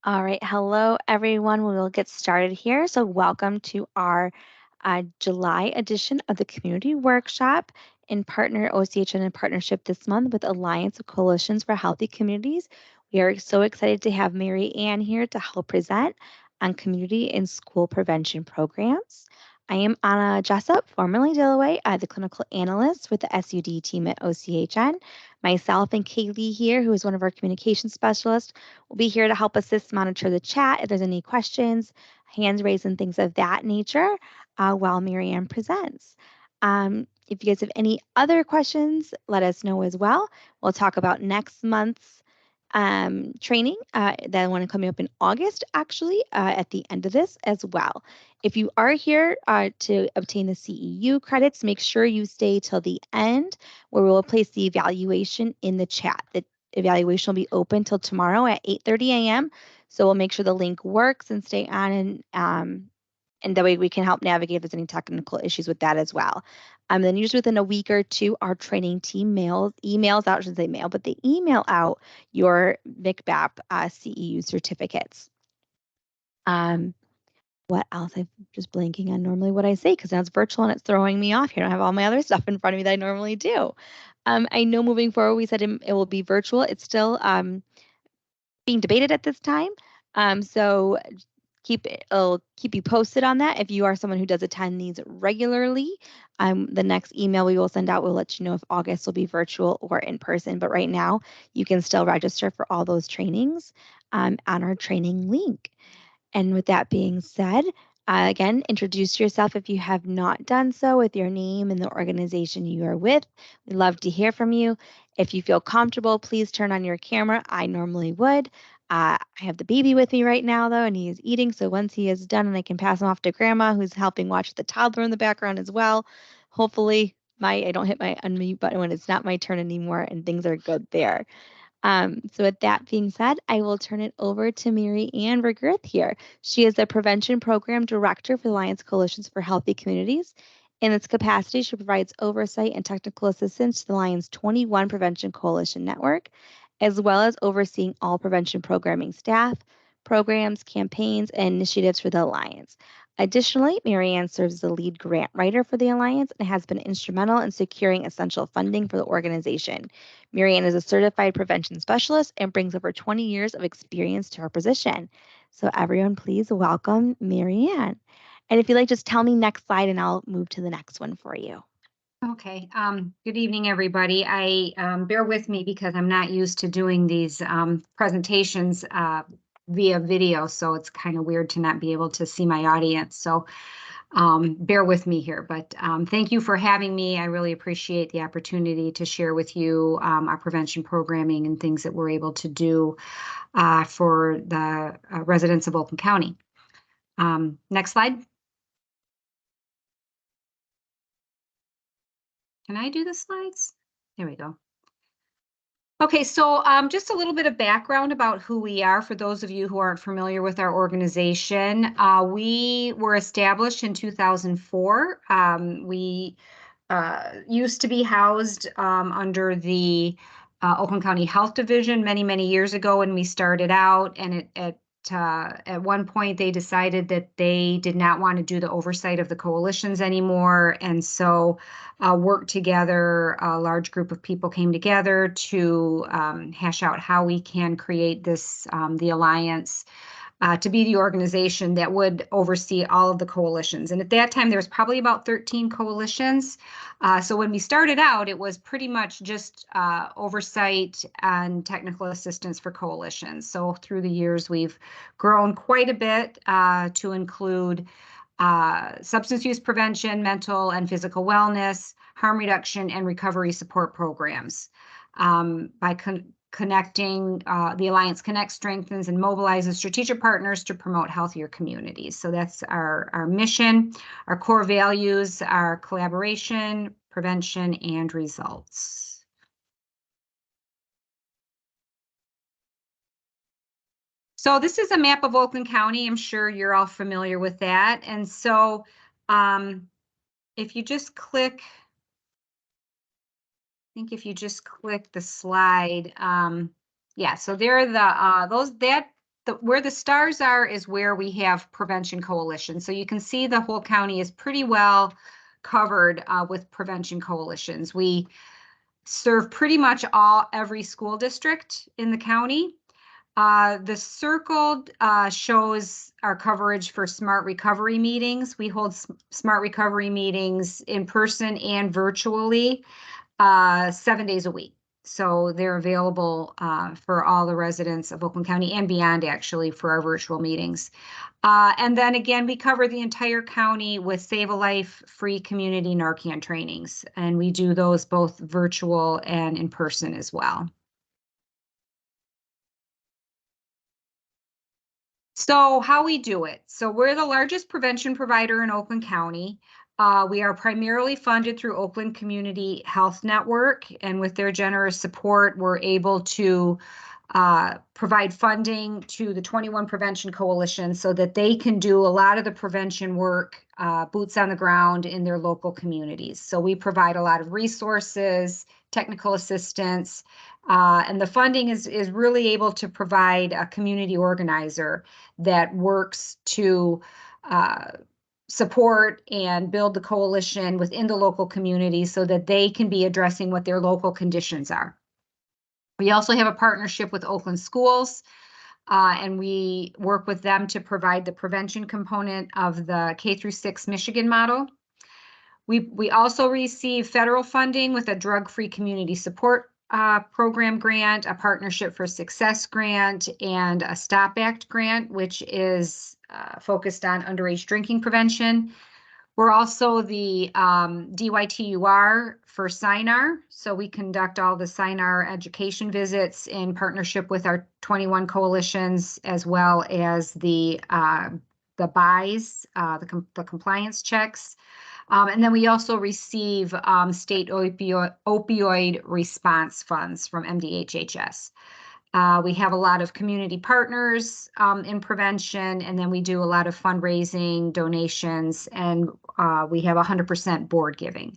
All right. Hello, everyone. We will get started here. So, welcome to our July edition of the Community Workshop in partner OCHN in partnership this month with Alliance of Coalitions for Healthy Communities. We are so excited to have Mary Ann here to help present on community and school prevention programs. I am Anna Jessup, formerly Dillaway, the clinical analyst with the SUD team at OCHN. Myself and Kaylee here, who is one of our communication specialists, will be here to help assist monitor the chat if there's any questions, hands raised, and things of that nature while Marianne presents. If you guys have any other questions, let us know as well. We'll talk about next month's training, that one coming up in August, actually, at the end of this as well. If you are here to obtain the CEU credits, make sure you stay till the end where we'll place the evaluation in the chat. The evaluation will be open till tomorrow at 8:30 a.m. So we'll make sure the link works and stay on, and that way we can help navigate if there's any technical issues with that as well. Then usually within a week or two, our training team emails out, I shouldn't say mail, but they email out your MCBAP CEU certificates. What else? I'm just blanking on normally what I say because now it's virtual and it's throwing me off here. I don't have all my other stuff in front of me that I normally do. I know moving forward, we said it will be virtual. It's still being debated at this time. So I'll keep you posted on that. If you are someone who does attend these regularly, the next email we will send out will let you know if August will be virtual or in person. But right now, you can still register for all those trainings on our training link. And with that being said, again, introduce yourself if you have not done so with your name and the organization you are with. We'd love to hear from you. If you feel comfortable, please turn on your camera. I normally would. I have the baby with me right now, though, and he is eating. So once he is done, and I can pass him off to grandma, who's helping watch the toddler in the background as well. Hopefully, I don't hit my unmute button when it's not my turn anymore, and things are good there. So with that being said, I will turn it over to Mary Ann Vergirth here. She is the Prevention Program Director for the Alliance Coalitions for Healthy Communities. In its capacity, she provides oversight and technical assistance to the Alliance 21 Prevention Coalition Network, as well as overseeing all prevention programming staff, programs, campaigns, and initiatives for the Alliance. Additionally, Marianne serves as the lead grant writer for the Alliance and has been instrumental in securing essential funding for the organization. Marianne is a certified prevention specialist and brings over 20 years of experience to her position. So everyone, please welcome Marianne. And if you'd like, just tell me next slide and I'll move to the next one for you. Okay. Good evening, everybody. Bear with me because I'm not used to doing these presentations via video, so it's kind of weird to not be able to see my audience. So bear with me here, but thank you for having me. I really appreciate the opportunity to share with you our prevention programming and things that we're able to do for the residents of Oakland County. Next slide. Can I do the slides? There we go. Okay, so just a little bit of background about who we are for those of you who aren't familiar with our organization. We were established in 2004. We used to be housed under the Oakland County Health Division many, many years ago when we started out, and at one point they decided that they did not want to do the oversight of the coalitions anymore, and so worked together. A large group of people came together to hash out how we can create this, the Alliance, to be the organization that would oversee all of the coalitions. And at that time, there was probably about 13 coalitions. So when we started out, it was pretty much just oversight and technical assistance for coalitions. So through the years, we've grown quite a bit to include substance use prevention, mental and physical wellness, harm reduction, and recovery support programs. By connecting, the Alliance connects, strengthens, and mobilizes strategic partners to promote healthier communities. So that's our mission. Our core values are collaboration, prevention, and results. So this is a map of Oakland County. I'm sure you're all familiar with that. And so if you just click, I think if you just click the slide, yeah, so there are the that where the stars are is where we have prevention coalitions. So you can see the whole county is pretty well covered with prevention coalitions. We serve pretty much every school district in the county. The circled shows our coverage for Smart Recovery meetings. We hold Smart Recovery meetings in person and virtually 7 days a week. So they're available for all the residents of Oakland County and beyond, actually, for our virtual meetings. And then again, we cover the entire county with Save a Life free community Narcan trainings. And we do those both virtual and in person as well. So how we do it. So we're the largest prevention provider in Oakland County. We are primarily funded through Oakland Community Health Network, and with their generous support, we're able to provide funding to the 21 Prevention Coalition so that they can do a lot of the prevention work, boots on the ground in their local communities. So we provide a lot of resources, technical assistance, and the funding is really able to provide a community organizer that works to support and build the coalition within the local community so that they can be addressing what their local conditions are. We also have a partnership with Oakland Schools, and we work with them to provide the prevention component of the K-6 Michigan model. We also receive federal funding with a drug-free community support program grant, a Partnership for Success grant, and a STOP Act grant, which is focused on underage drinking prevention. We're also the DYTUR for SINAR, so we conduct all the SINAR education visits in partnership with our 21 coalitions, as well as the BIs, the compliance checks. And then we also receive state opioid response funds from MDHHS. We have a lot of community partners in prevention, and then we do a lot of fundraising, donations, and we have 100% board giving.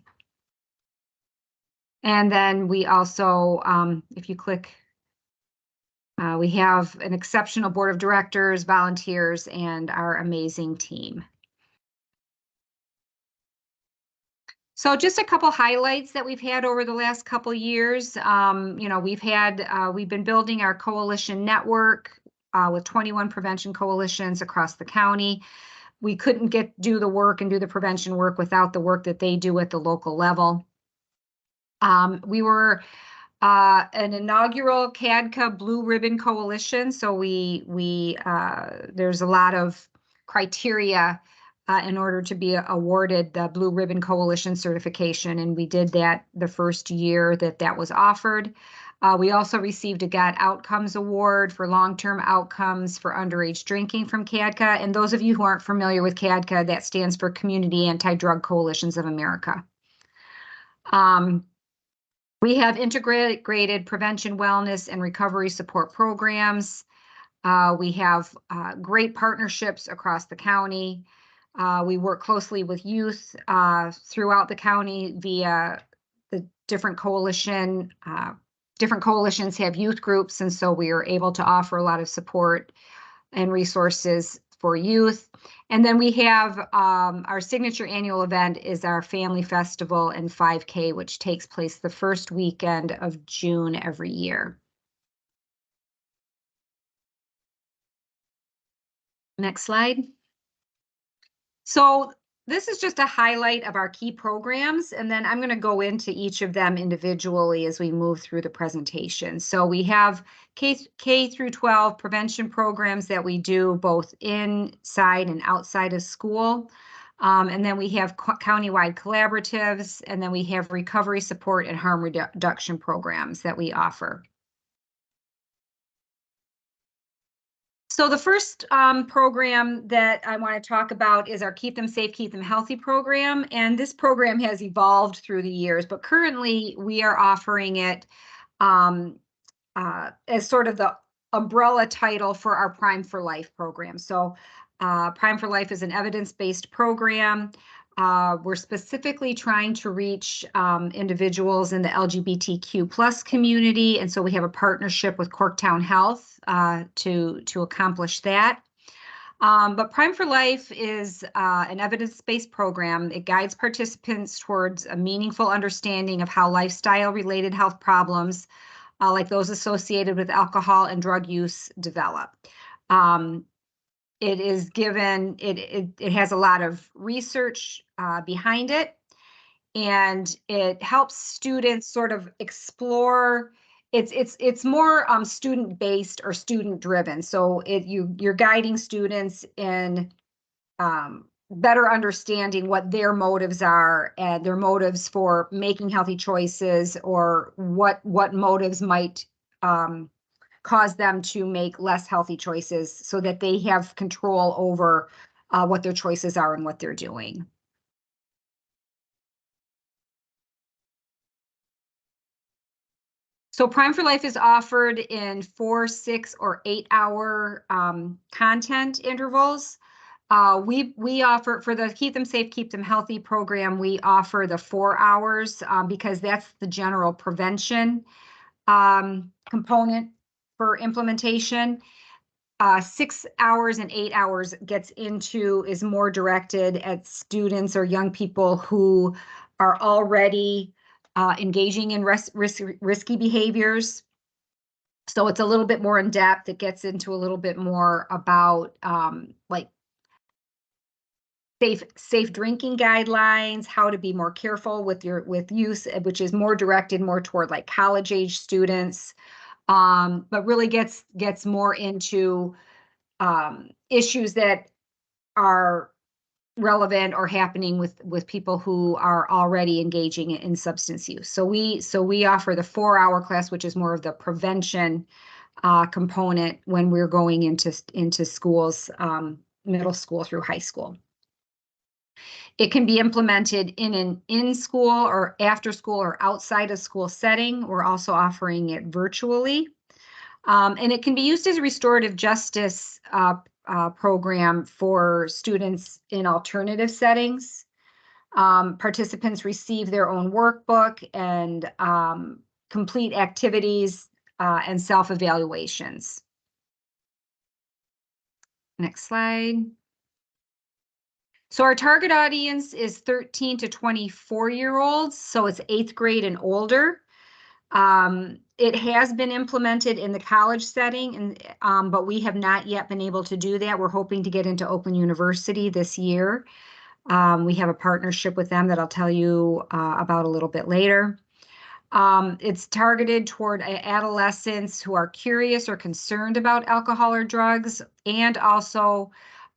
And then we also, if you click, we have an exceptional board of directors, volunteers, and our amazing team. So just a couple highlights that we've had over the last couple years. We've been building our coalition network with 21 prevention coalitions across the county. We couldn't do the work and do the prevention work without the work that they do at the local level. We were an inaugural CADCA Blue Ribbon Coalition, so there's a lot of criteria in order to be awarded the Blue Ribbon Coalition certification, and we did that the first year that was offered. We also received a GOT Outcomes Award for long-term outcomes for underage drinking from CADCA, and those of you who aren't familiar with CADCA, that stands for Community Anti-Drug Coalitions of America. We have integrated prevention, wellness, and recovery support programs. We have great partnerships across the county. We work closely with youth throughout the county via the different coalitions have youth groups, and so we are able to offer a lot of support and resources for youth. And then we have our signature annual event is our Family Festival and 5K, which takes place the first weekend of June every year. Next slide. So this is just a highlight of our key programs, and then I'm going to go into each of them individually as we move through the presentation. So we have K through 12 prevention programs that we do both inside and outside of school. And then we have countywide collaboratives, and then we have recovery support and harm reduction programs that we offer. So the first program that I want to talk about is our Keep Them Safe, Keep Them Healthy program. And this program has evolved through the years, but currently we are offering it as sort of the umbrella title for our Prime for Life program. So Prime for Life is an evidence-based program. We're specifically trying to reach individuals in the LGBTQ plus community, and so we have a partnership with Corktown Health to accomplish that. But Prime for Life is an evidence-based program. It guides participants towards a meaningful understanding of how lifestyle-related health problems, like those associated with alcohol and drug use, develop. It is given, it has a lot of research behind it, and it helps students sort of explore. It's more student-based or student-driven. So you're guiding students in better understanding what their motives are and their motives for making healthy choices, or what motives might cause them to make less healthy choices, so that they have control over what their choices are and what they're doing. So Prime for Life is offered in 4, 6, or 8-hour content intervals. We offer, for the Keep Them Safe, Keep Them Healthy program, we offer the 4 hours because that's the general prevention component for implementation. 6 hours and 8 hours is more directed at students or young people who are already engaging in risky behaviors. So it's a little bit more in depth. It gets into a little bit more about like safe drinking guidelines, how to be more careful with use, which is more directed more toward like college age students, but really gets more into issues that are relevant or happening with people who are already engaging in substance use. So we offer the 4-hour class, which is more of the prevention component when we're going into schools, middle school through high school. It can be implemented in an in-school or after-school or outside of school setting. We're also offering it virtually. And it can be used as a restorative justice program for students in alternative settings. Participants receive their own workbook and complete activities and self-evaluations. Next slide. So our target audience is 13 to 24-year-olds, so it's 8th grade and older. It has been implemented in the college setting, but we have not yet been able to do that. We're hoping to get into Oakland University this year. We have a partnership with them that I'll tell you about a little bit later. It's targeted toward adolescents who are curious or concerned about alcohol or drugs, and also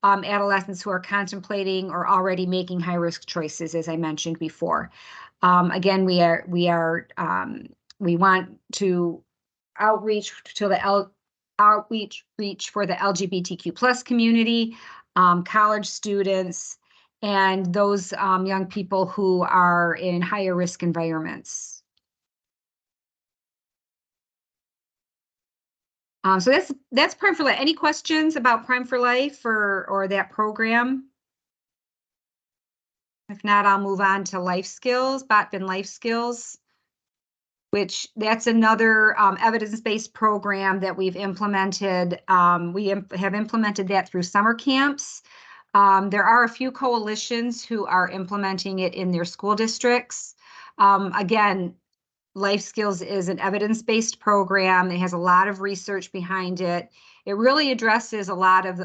adolescents who are contemplating or already making high-risk choices, as I mentioned before. Again, we want to outreach for the LGBTQ plus community, college students, and those young people who are in higher risk environments. So that's Prime for Life. Any questions about Prime for Life or that program? If not, I'll move on to life skills, Botbin Life Skills, which that's another evidence-based program that we've implemented. We have implemented that through summer camps. There are a few coalitions who are implementing it in their school districts. Again, Life Skills is an evidence-based program. It has a lot of research behind it. It really addresses a lot of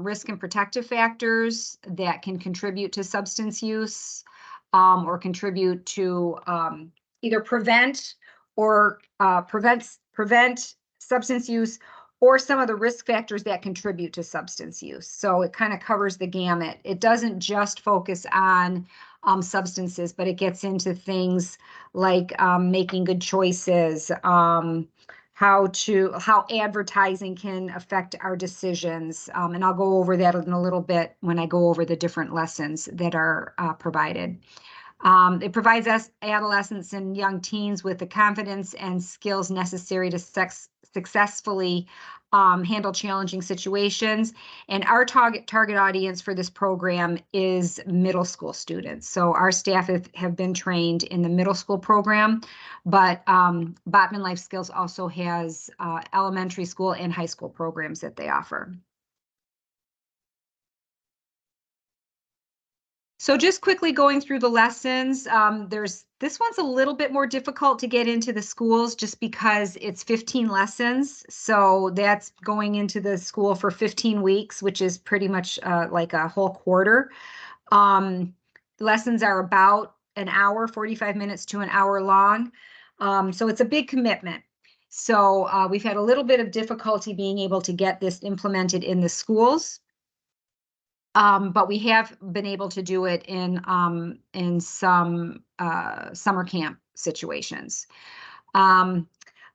risk and protective factors that can contribute to substance use, or contribute to either prevent substance use, or some of the risk factors that contribute to substance use. So it kind of covers the gamut. It doesn't just focus on substances, but it gets into things like making good choices, how advertising can affect our decisions. And I'll go over that in a little bit when I go over the different lessons that are provided. It provides us adolescents and young teens with the confidence and skills necessary to successfully handle challenging situations. And our target audience for this program is middle school students. So our staff have been trained in the middle school program, but Botman Life Skills also has elementary school and high school programs that they offer. So just quickly going through the lessons, this one's a little bit more difficult to get into the schools just because it's 15 lessons. So that's going into the school for 15 weeks, which is pretty much like a whole quarter. Lessons are about an hour, 45 minutes to an hour long. So it's a big commitment. So we've had a little bit of difficulty being able to get this implemented in the schools. But we have been able to do it in some summer camp situations.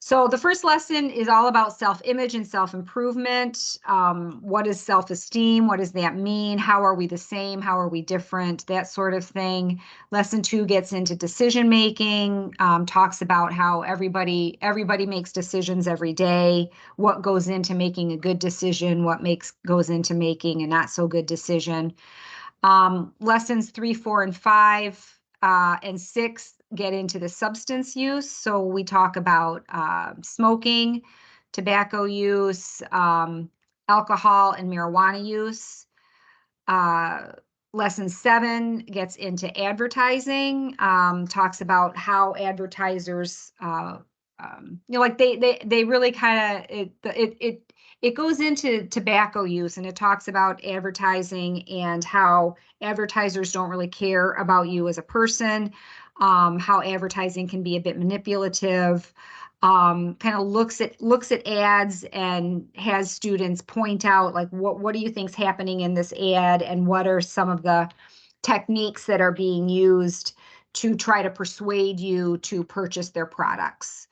So the first lesson is all about self-image and self-improvement. What is self-esteem? What does that mean? How are we the same? How are we different? That sort of thing. Lesson 2 gets into decision-making, talks about how everybody makes decisions every day, what goes into making a good decision, what goes into making a not so good decision. Lessons 3, 4, and 5 and 6 get into the substance use. So we talk about smoking, tobacco use, alcohol, and marijuana use. Lesson 7 gets into advertising, talks about how advertisers, like they really kind of it goes into tobacco use, and it talks about advertising and how advertisers don't really care about you as a person, how advertising can be a bit manipulative, kind of looks at ads and has students point out, like, what do you think's happening in this ad, and what are some of the techniques that are being used to try to persuade you to purchase their products.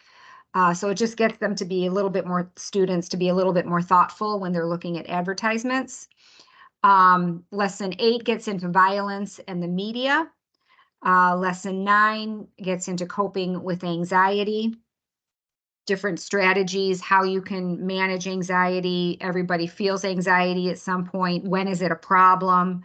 So it just gets them to be a little bit more, students to be a little bit more thoughtful when they're looking at advertisements. Lesson 8 gets into violence and the media. Lesson 9 gets into coping with anxiety, different strategies, how you can manage anxiety. Everybody feels anxiety at some point. When is it a problem?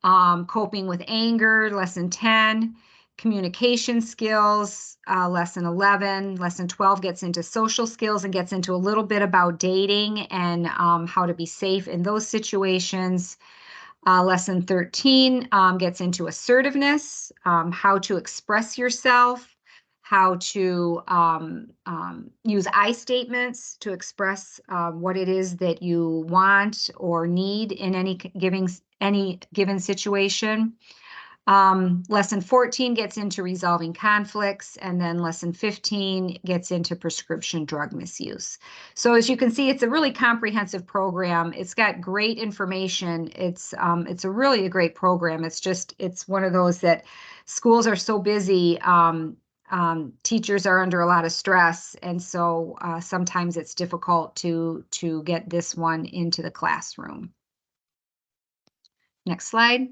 Coping with anger, lesson 10, communication skills, lesson 11. Lesson 12 gets into social skills and gets into a little bit about dating and how to be safe in those situations. Lesson 13 gets into assertiveness, how to express yourself, how to use I statements to express what it is that you want or need in any given situation. Lesson 14 gets into resolving conflicts, and then lesson 15 gets into prescription drug misuse. So as you can see, it's a really comprehensive program. It's got great information. It's a really a great program. It's one of those that schools are so busy. Teachers are under a lot of stress, and so sometimes it's difficult to get this one into the classroom. Next slide.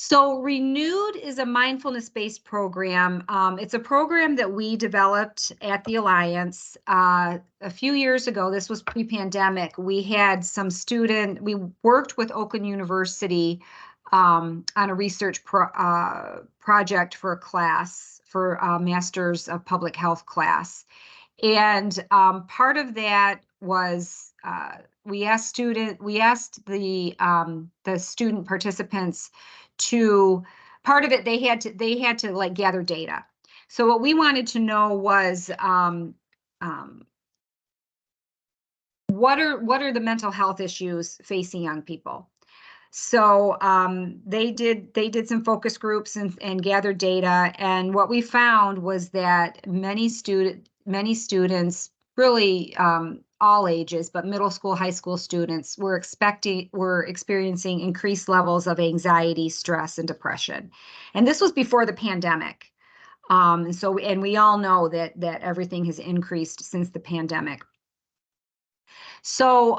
So Renewed is a mindfulness-based program. It's a program that we developed at the Alliance a few years ago. This was pre-pandemic. We worked with Oakland University on a research project for a class, for a Master's of Public Health class. And part of that was we asked the student participants to, part of it they had to like gather data. So what we wanted to know was what are the mental health issues facing young people. So they did some focus groups and gathered data, and what we found was that many students, really all ages, but middle school, high school students were experiencing increased levels of anxiety, stress, and depression. And this was before the pandemic. And we all know that everything has increased since the pandemic. So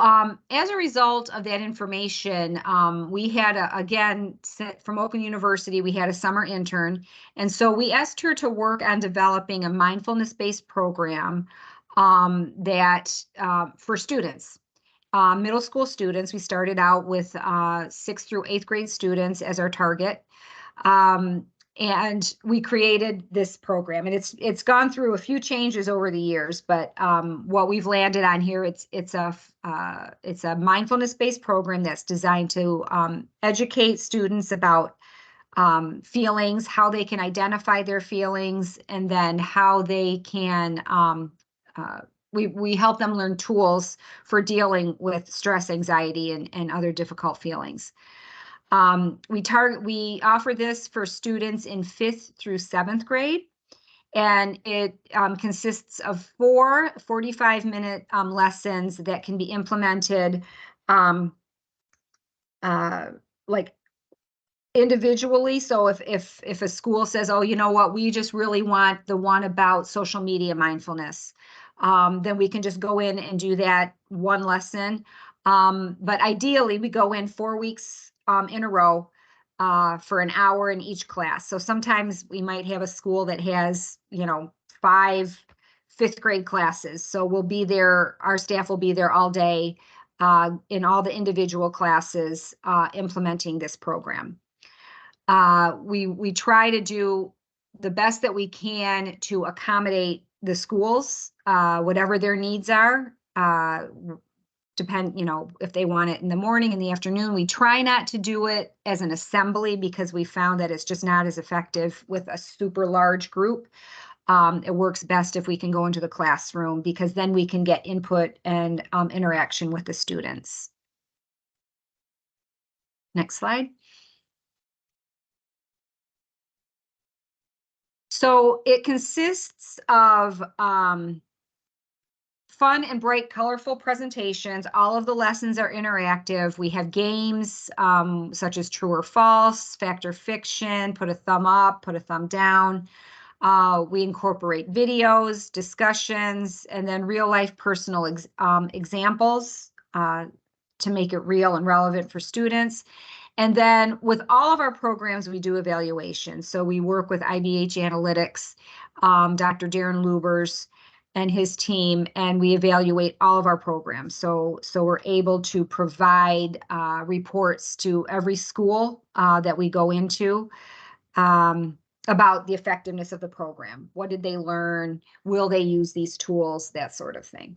as a result of that information, we had, again, from Oakland University, we had a summer intern. And so we asked her to work on developing a mindfulness-based program that for students. Middle school students, we started out with 6th through 8th grade students as our target. And we created this program, and it's gone through a few changes over the years, but what we've landed on here, it's a mindfulness-based program that's designed to educate students about feelings, how they can identify their feelings, and then how they can we help them learn tools for dealing with stress, anxiety, and other difficult feelings. We offer this for students in 5th through 7th grade, and it consists of 4 45-minute lessons that can be implemented like individually. So if a school says, oh, you know what, we just really want the one about social media mindfulness, then we can just go in and do that one lesson. But ideally, we go in 4 weeks in a row for an hour in each class. So sometimes we might have a school that has, 5 5th grade classes. So we'll be there, our staff will be there all day in all the individual classes implementing this program. We try to do the best that we can to accommodate the schools, whatever their needs are. If they want it in the morning, in the afternoon. We try not to do it as an assembly because we found that it's just not as effective with a super large group. It works best if we can go into the classroom, because then we can get input and interaction with the students. Next slide. So it consists of fun and bright, colorful presentations. All of the lessons are interactive. We have games such as true or false, fact or fiction, put a thumb up, put a thumb down. We incorporate videos, discussions, and then real life personal examples to make it real and relevant for students. And then with all of our programs, we do evaluation. So we work with IBH Analytics, Dr. Darren Lubers and his team, and we evaluate all of our programs. So we're able to provide reports to every school that we go into about the effectiveness of the program. What did they learn? Will they use these tools? That sort of thing.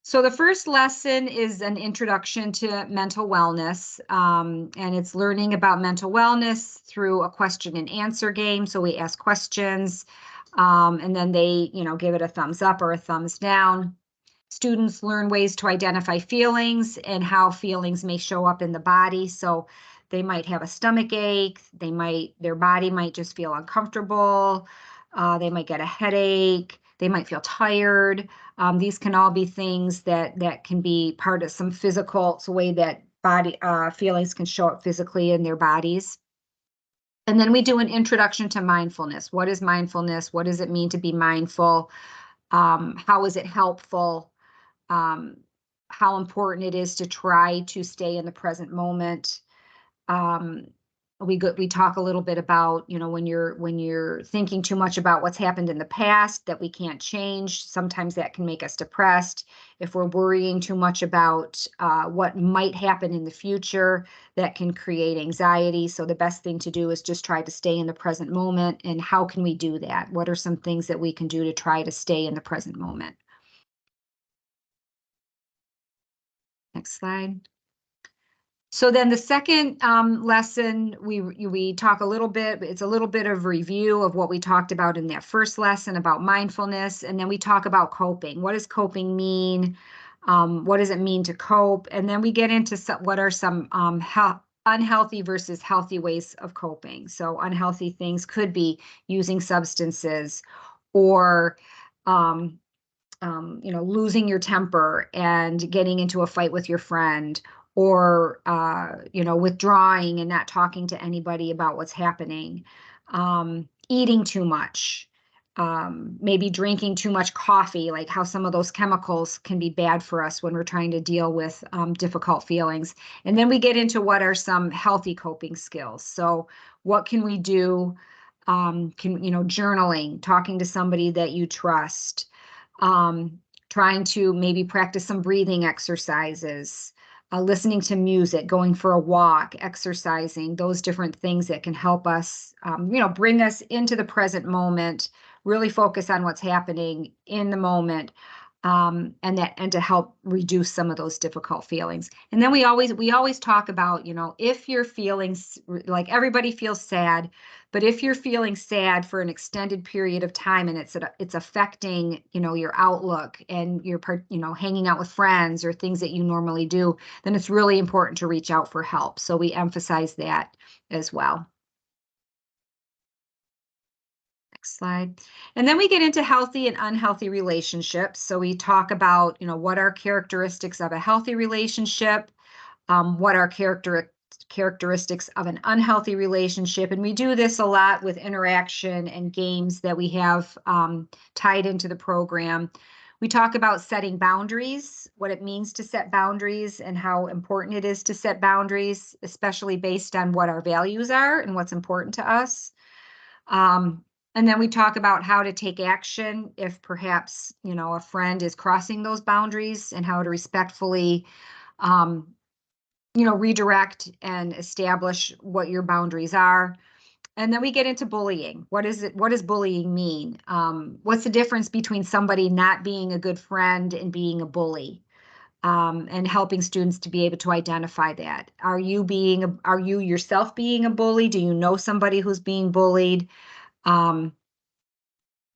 So the first lesson is an introduction to mental wellness, and it's learning about mental wellness through a question and answer game. So we ask questions, and then they, give it a thumbs up or a thumbs down. Students learn ways to identify feelings and how feelings may show up in the body. So they might have a stomach ache, their body might just feel uncomfortable, they might get a headache, they might feel tired. These can all be things that can be part of some physical, it's a way that body feelings can show up physically in their bodies. And then we do an introduction to mindfulness. What is mindfulness? What does it mean to be mindful? How is it helpful? How important it is to try to stay in the present moment. We talk a little bit about, when you're thinking too much about what's happened in the past that we can't change, sometimes that can make us depressed. If we're worrying too much about what might happen in the future, that can create anxiety. So the best thing to do is just try to stay in the present moment. And how can we do that? What are some things that we can do to try to stay in the present moment? Next slide. So then the second lesson, we talk a little bit, it's a little bit of review of what we talked about in that first lesson about mindfulness. And then we talk about coping. What does coping mean? What does it mean to cope? And then we get into what are some unhealthy versus healthy ways of coping. So unhealthy things could be using substances or losing your temper and getting into a fight with your friend, or withdrawing and not talking to anybody about what's happening, eating too much, maybe drinking too much coffee, like how some of those chemicals can be bad for us when we're trying to deal with difficult feelings. And then we get into what are some healthy coping skills. So what can we do journaling, talking to somebody that you trust, trying to maybe practice some breathing exercises, listening to music, going for a walk, exercising, those different things that can help us, bring us into the present moment, really focus on what's happening in the moment, and to help reduce some of those difficult feelings. And then we always talk about, if you're feeling like everybody feels sad, but if you're feeling sad for an extended period of time and it's affecting, your outlook and your hanging out with friends or things that you normally do, then it's really important to reach out for help. So we emphasize that as well. Next slide. And then we get into healthy and unhealthy relationships. So we talk about, what are characteristics of a healthy relationship, what are characteristics of an unhealthy relationship. And we do this a lot with interaction and games that we have tied into the program. We talk about setting boundaries, what it means to set boundaries and how important it is to set boundaries, especially based on what our values are and what's important to us. And then we talk about how to take action if perhaps, a friend is crossing those boundaries and how to respectfully, redirect and establish what your boundaries are. And then we get into bullying. What does bullying mean? What's the difference between somebody not being a good friend and being a bully? And helping students to be able to identify that. Are you yourself being a bully? Do you know somebody who's being bullied?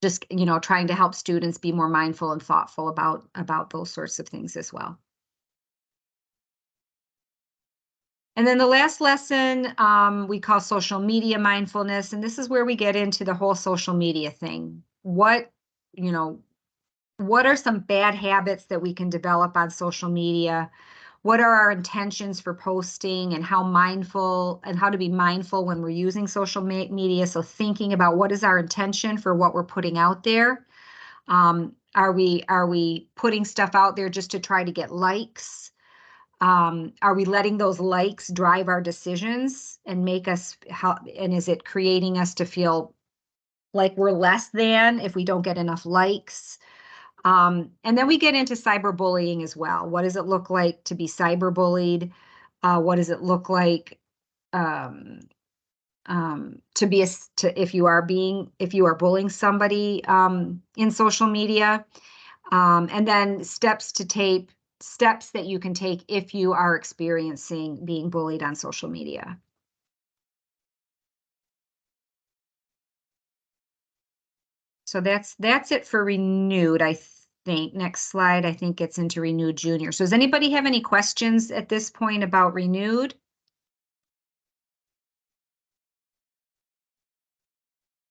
Just, trying to help students be more mindful and thoughtful about those sorts of things as well. And then the last lesson we call social media mindfulness, and this is where we get into the whole social media thing. What are some bad habits that we can develop on social media? What are our intentions for posting and how to be mindful when we're using social media? So thinking about what is our intention for what we're putting out there. Are we putting stuff out there just to try to get likes? Are we letting those likes drive our decisions and and is it creating us to feel like we're less than if we don't get enough likes? And then we get into cyberbullying as well. What does it look like to be cyberbullied? What does it look like if you are bullying somebody in social media? And then steps that you can take if you are experiencing being bullied on social media. So that's it for Renewed, I think. Next slide, I think gets into Renewed Junior. So does anybody have any questions at this point about Renewed?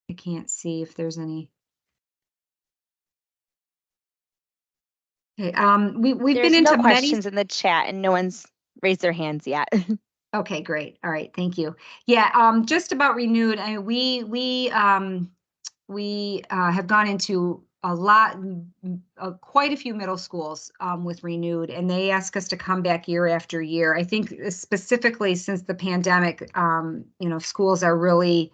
I can't see if there's any. Okay, we've been There's no into many. questions in the chat and no one's raised their hands yet. Okay, great. All right, thank you. Yeah, just about Renewed. I mean, we have gone into quite a few middle schools with Renewed, and they ask us to come back year after year. I think specifically since the pandemic, schools are really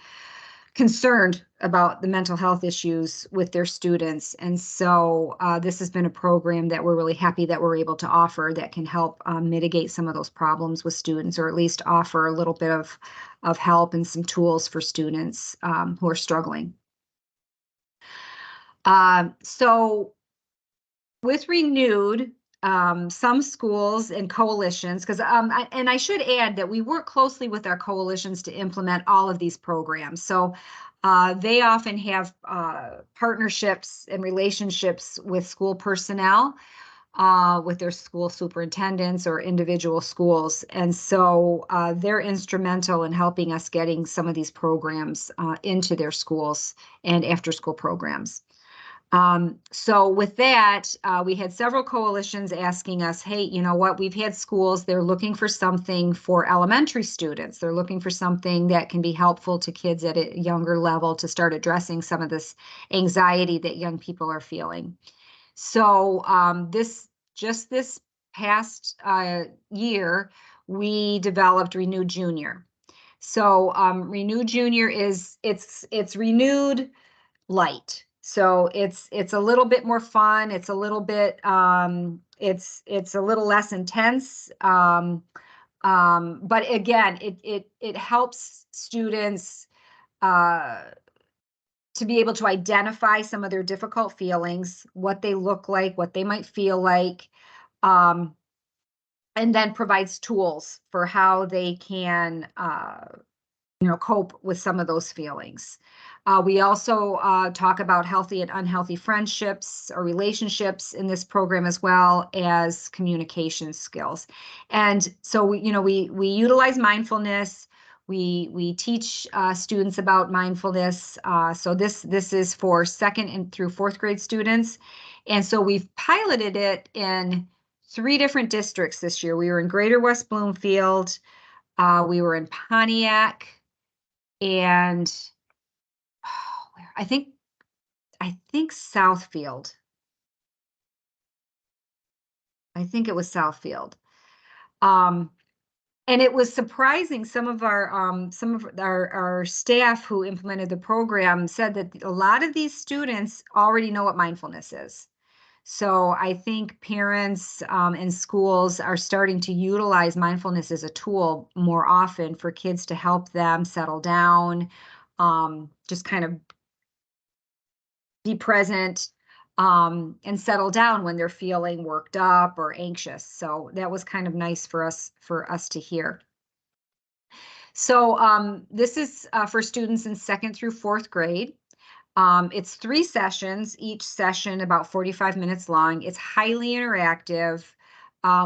concerned about the mental health issues with their students. And so this has been a program that we're really happy that we're able to offer that can help mitigate some of those problems with students, or at least offer a little bit of help and some tools for students who are struggling. So with Renewed, some schools and coalitions, because I should add that we work closely with our coalitions to implement all of these programs. So they often have partnerships and relationships with school personnel, with their school superintendents or individual schools. And so they're instrumental in helping us getting some of these programs into their schools and after school programs. So with that, we had several coalitions asking us, hey, you know what, we've had schools, they're looking for something for elementary students. They're looking for something that can be helpful to kids at a younger level to start addressing some of this anxiety that young people are feeling. So this past year, we developed Renewed Junior. So Renew Junior it's renewed light. So it's a little bit more fun. It's a little bit it's a little less intense. But again, it helps students to be able to identify some of their difficult feelings, what they look like, what they might feel like, um, and then provides tools for how they can cope with some of those feelings. We also talk about healthy and unhealthy friendships or relationships in this program, as well as communication skills. And so we utilize mindfulness. We teach students about mindfulness. So this is for second and through fourth grade students. And so we've piloted it in 3 different districts this year. We were in Greater West Bloomfield, we were in Pontiac, and I think Southfield. I think it was Southfield. Um, and it was surprising. Some of our staff who implemented the program said that a lot of these students already know what mindfulness is. So I think parents and schools are starting to utilize mindfulness as a tool more often for kids to help them settle down, just kind of be present, and settle down when they're feeling worked up or anxious. So that was kind of nice for us to hear. So this is for students in second through fourth grade. It's 3 sessions, each session about 45 minutes long. It's highly interactive.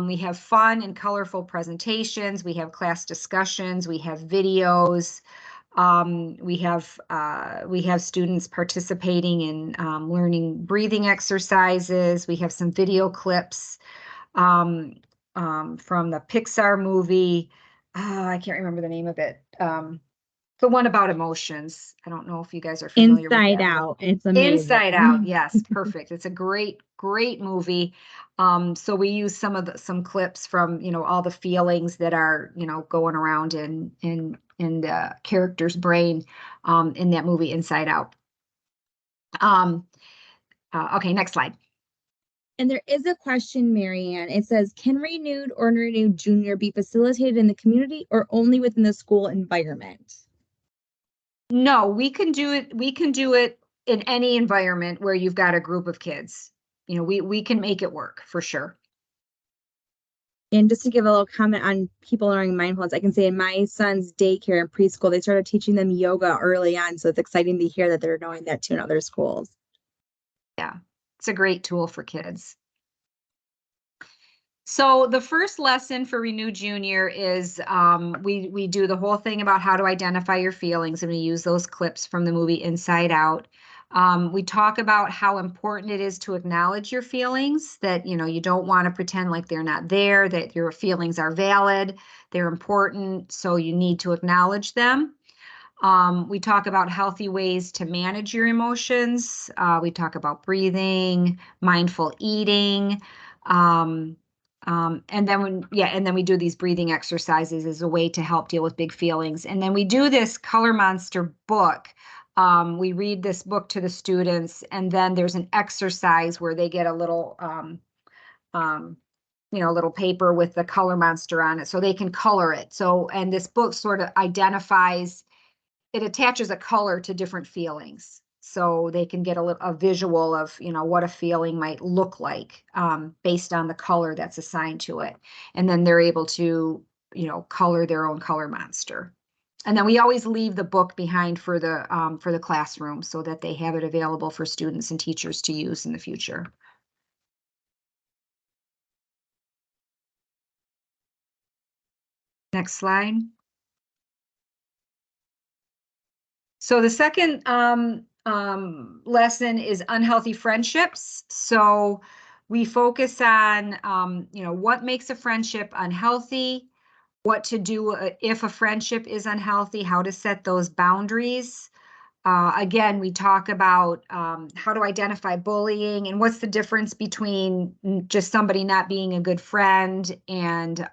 We have fun and colorful presentations. We have class discussions. We have videos. We have students participating in learning breathing exercises. We have some video clips um, from the Pixar movie. I can't remember the name of it. The one about emotions. I don't know if you guys are familiar with Inside that one. Out. It's Inside Out. amazing. Yes, perfect. It's a great, great movie. So we use some clips from, all the feelings that are, going around in the character's brain, in that movie Inside Out. Okay, next slide. And there is a question, Marianne. It says, can Renewed or Renewed Junior be facilitated in the community or only within the school environment? No, we can do it. We can do it in any environment where you've got a group of kids. We can make it work for sure. And just to give a little comment on people learning mindfulness, I can say in my son's daycare and preschool, they started teaching them yoga early on. So it's exciting to hear that they're knowing that too in other schools. Yeah, it's a great tool for kids. So the first lesson for Renew Junior is we do the whole thing about how to identify your feelings, and we use those clips from the movie Inside Out. We talk about how important it is to acknowledge your feelings, that you don't want to pretend like they're not there, that your feelings are valid, they're important, so you need to acknowledge them. We talk about healthy ways to manage your emotions. We talk about breathing, mindful eating. Um, and then we do these breathing exercises as a way to help deal with big feelings. And then we do this Color Monster book. We read this book to the students, and then there's an exercise where they get a um, little paper with the color monster on it so they can color it. So, and this book sort of it attaches a color to different feelings. So they can get a visual of, what a feeling might look like, based on the color that's assigned to it. And then they're able to, color their own color monster. And then we always leave the book behind for the classroom so that they have it available for students and teachers to use in the future. Next slide. So the second lesson is unhealthy friendships. So we focus on, what makes a friendship unhealthy, what to do if a friendship is unhealthy, how to set those boundaries. Again, we talk about how to identify bullying and what's the difference between just somebody not being a good friend and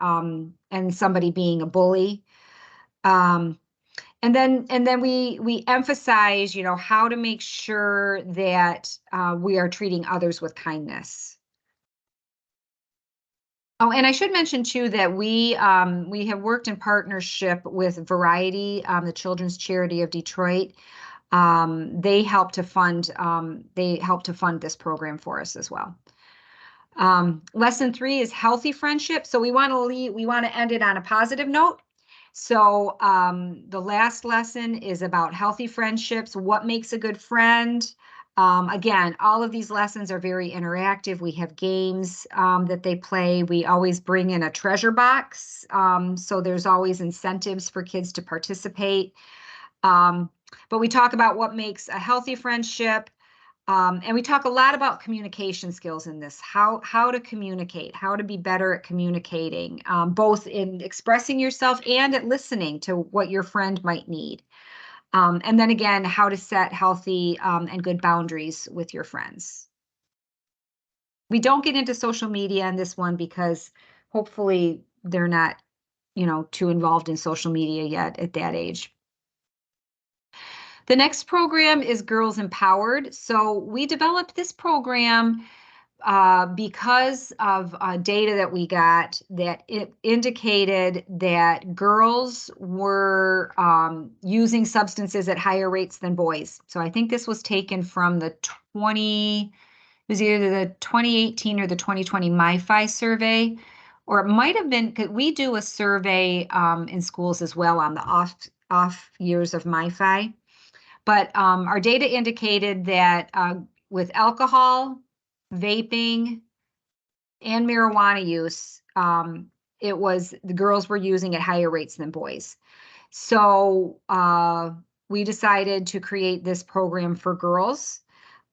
somebody being a bully. And then we emphasize, how to make sure that we are treating others with kindness. Oh, and I should mention too that we have worked in partnership with Variety, the Children's Charity of Detroit. They help to fund this program for us as well. Lesson 3 is healthy friendship. So we want to end it on a positive note. So the last lesson is about healthy friendships. What makes a good friend? Again, all of these lessons are very interactive. We have games that they play. We always bring in a treasure box. So there's always incentives for kids to participate. But we talk about what makes a healthy friendship. And we talk a lot about communication skills in this, how to communicate, how to be better at communicating, both in expressing yourself and at listening to what your friend might need. And then again, how to set healthy and good boundaries with your friends. We don't get into social media in this one because hopefully they're not, too involved in social media yet at that age. The next program is Girls Empowered. So we developed this program because of data that we got that it indicated that girls were using substances at higher rates than boys. So I think this was taken from it was either the 2018 or the 2020 MyFi survey, or it might have been, because we do a survey in schools as well on the off years of MyFi. But our data indicated that with alcohol, vaping, and marijuana use, the girls were using at higher rates than boys. So we decided to create this program for girls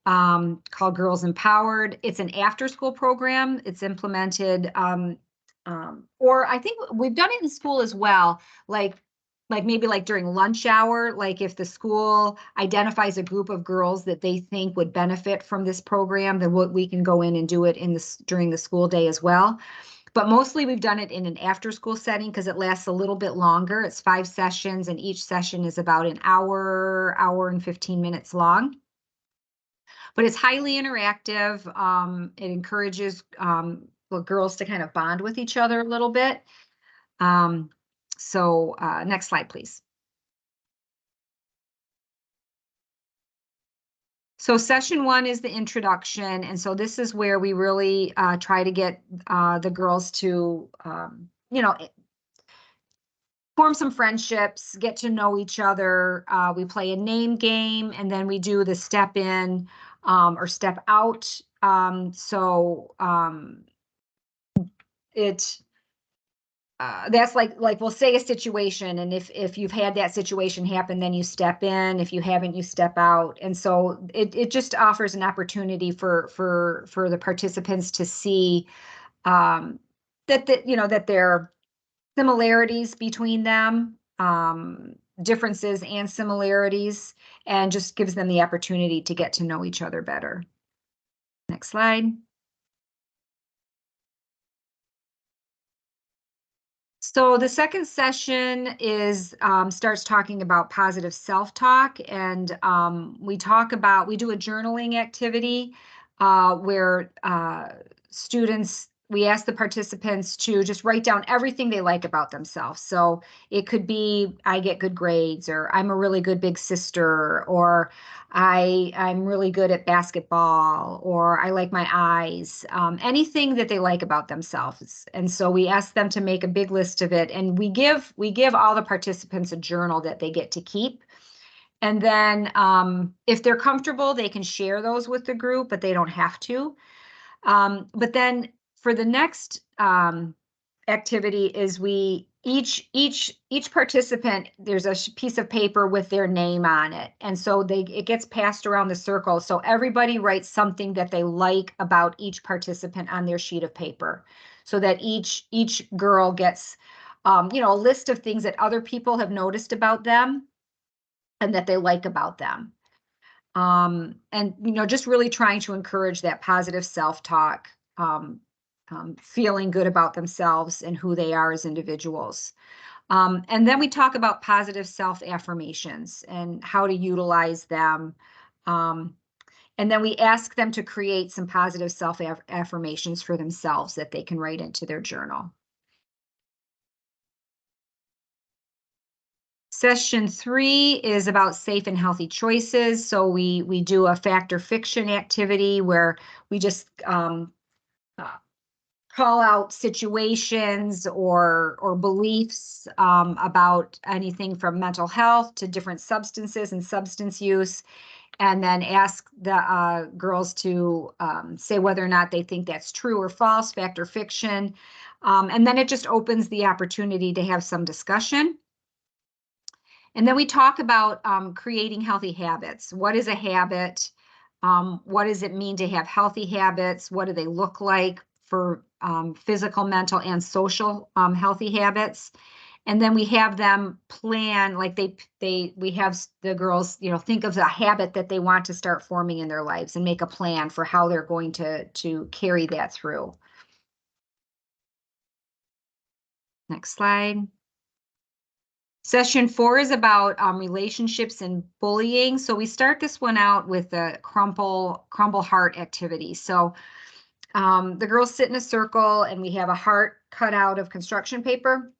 called Girls Empowered. It's an after-school program. It's implemented, or I think we've done it in school as well, like maybe like during lunch hour, like if the school identifies a group of girls that they think would benefit from this program, then we can go in and do it during the school day as well. But mostly we've done it in an after-school setting because it lasts a little bit longer. It's 5 sessions, and each session is about an hour and 15 minutes long. But it's highly interactive. It encourages girls to kind of bond with each other a little bit. So next slide, please. So session 1 is the introduction. And so this is where we really try to get the girls to, form some friendships, get to know each other. We play a name game, and then we do the step in or step out. That's like we'll say a situation, and if you've had that situation happen, then you step in. If you haven't, you step out. And so it just offers an opportunity for the participants to see that there are similarities between them, differences and similarities, and just gives them the opportunity to get to know each other better. Next slide. So the second session is starts talking about positive self-talk, and we do a journaling activity where we ask the participants to just write down everything they like about themselves. So it could be, I get good grades, or I'm a really good big sister, or I'm really good at basketball, or I like my eyes, anything that they like about themselves. And so we ask them to make a big list of it, and we give all the participants a journal that they get to keep. And then if they're comfortable, they can share those with the group, but they don't have to. But then for the next activity is each participant, there's a piece of paper with their name on it. And so it gets passed around the circle. So everybody writes something that they like about each participant on their sheet of paper, so that each girl gets a list of things that other people have noticed about them and that they like about them. And just really trying to encourage that positive self-talk, feeling good about themselves and who they are as individuals. And then we talk about positive self-affirmations and how to utilize them. And then we ask them to create some positive self-affirmations for themselves that they can write into their journal. Session 3 is about safe and healthy choices. So we do a fact or fiction activity where we just uh, call out situations or beliefs about anything from mental health to different substances and substance use, and then ask the girls to say whether or not they think that's true or false, fact or fiction. And then it just opens the opportunity to have some discussion. And then we talk about creating healthy habits. What is a habit? What does it mean to have healthy habits? What do they look like for physical, mental, and social healthy habits? And then we have them plan, like we have the girls, think of the habit that they want to start forming in their lives and make a plan for how they're going to carry that through. Next slide. Session 4 is about relationships and bullying. So we start this one out with the crumble heart activity. So the girls sit in a circle and we have a heart cut out of construction paper.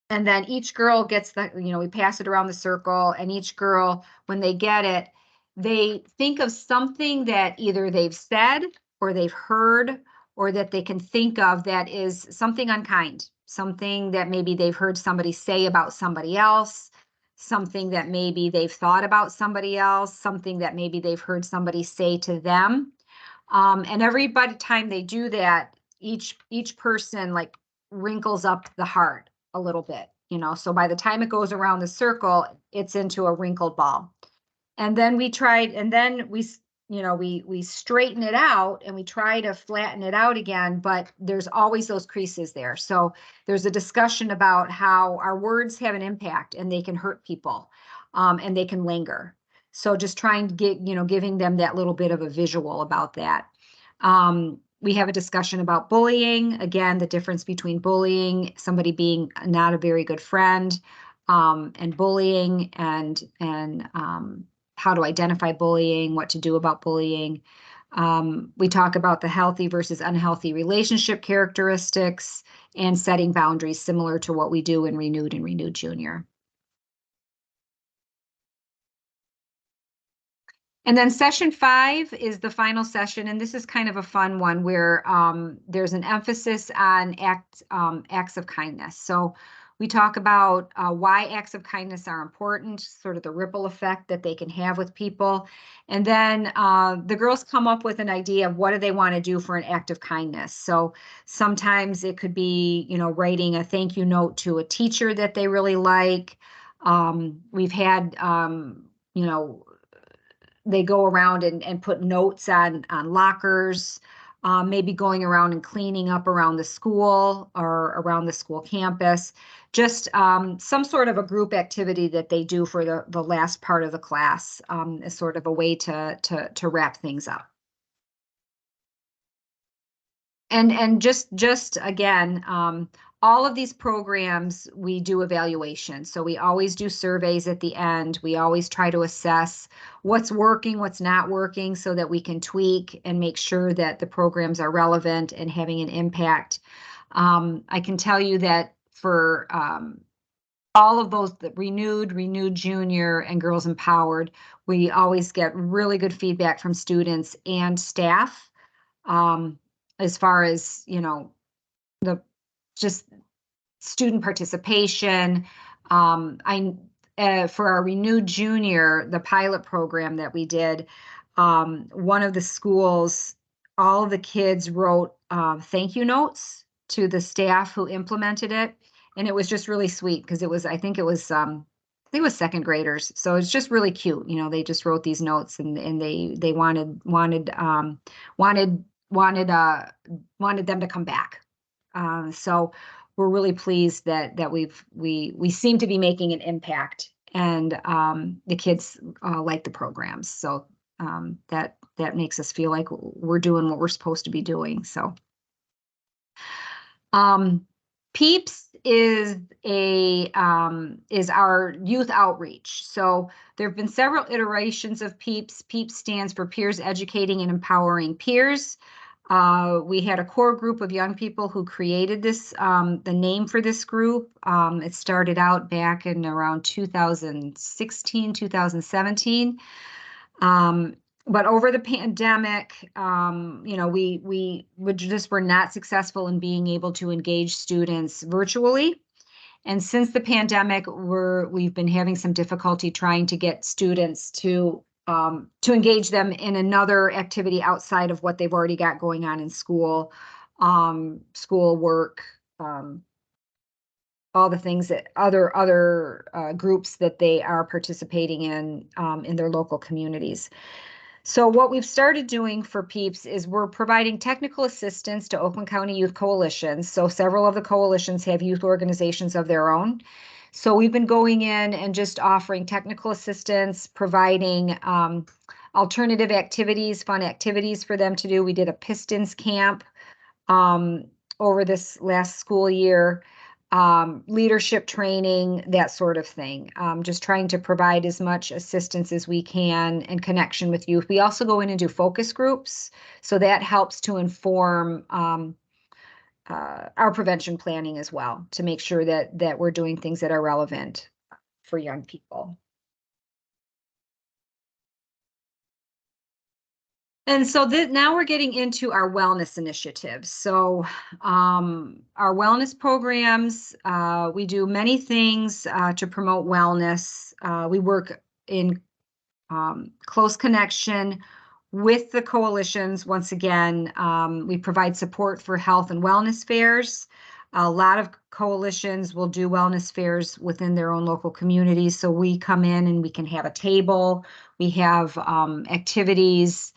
And then each girl gets we pass it around the circle, and each girl, when they get it, they think of something that either they've said or they've heard or that they can think of that is something unkind, something that maybe they've heard somebody say about somebody else, something that maybe they've thought about somebody else, something that maybe they've heard somebody say to them. And every time they do that, each person like wrinkles up the heart a little bit, so by the time it goes around the circle, it's into a wrinkled ball. And then we straighten it out and we try to flatten it out again, but there's always those creases there. So there's a discussion about how our words have an impact and they can hurt people, and they can linger. So just trying to giving them that little bit of a visual about that. We have a discussion about bullying. Again, the difference between bullying, somebody being not a very good friend, and bullying, and how to identify bullying, what to do about bullying. We talk about the healthy versus unhealthy relationship characteristics and setting boundaries, similar to what we do in Renewed and Renewed Junior. And then session 5 is the final session, and this is kind of a fun one where there's an emphasis on acts of kindness. So we talk about why acts of kindness are important, sort of the ripple effect that they can have with people. And then the girls come up with an idea of what do they want to do for an act of kindness. So sometimes it could be, writing a thank you note to a teacher that they really like. We've had, they go around and put notes on lockers, maybe going around and cleaning up around the school or around the school campus, just some sort of a group activity that they do for the last part of the class, as sort of a way to wrap things up. And just again, all of these programs, we do evaluation. So we always do surveys at the end. We always try to assess what's working, what's not working, so that we can tweak and make sure that the programs are relevant and having an impact. I can tell you that for all of those, that Renewed Junior, and Girls Empowered, we always get really good feedback from students and staff, as far as, the just student participation. For our Renewed Junior, the pilot program that we did, one of the schools, all of the kids wrote thank you notes to the staff who implemented it, and it was just really sweet because I think it was second graders, so it's just really cute. They just wrote these notes, and they wanted them to come back. So we're really pleased that we seem to be making an impact, and the kids like the programs. So that makes us feel like we're doing what we're supposed to be doing. So PEEPS is our youth outreach. So there have been several iterations of PEEPS. PEEPS stands for Peers Educating and Empowering Peers. We had a core group of young people who created this, the name for this group. It started out back in around 2016, 2017. But over the pandemic, we just were not successful in being able to engage students virtually. And since the pandemic, we've been having some difficulty trying to get students to engage them in another activity outside of what they've already got going on in school, school work, all the things that other groups that they are participating in their local communities. So what we've started doing for PEEPS is we're providing technical assistance to Oakland County Youth Coalitions. So several of the coalitions have youth organizations of their own. So we've been going in and just offering technical assistance, providing alternative activities, fun activities for them to do. We did a Pistons camp over this last school year. Leadership training, that sort of thing. Just trying to provide as much assistance as we can and connection with youth. We also go in and do focus groups, so that helps to inform our prevention planning as well, to make sure that we're doing things that are relevant for young people. And so now we're getting into our wellness initiatives. So our wellness programs, we do many things to promote wellness. We work in close connection with the coalitions. Once again, we provide support for health and wellness fairs. A lot of coalitions will do wellness fairs within their own local communities. So we come in and we can have a table. We have activities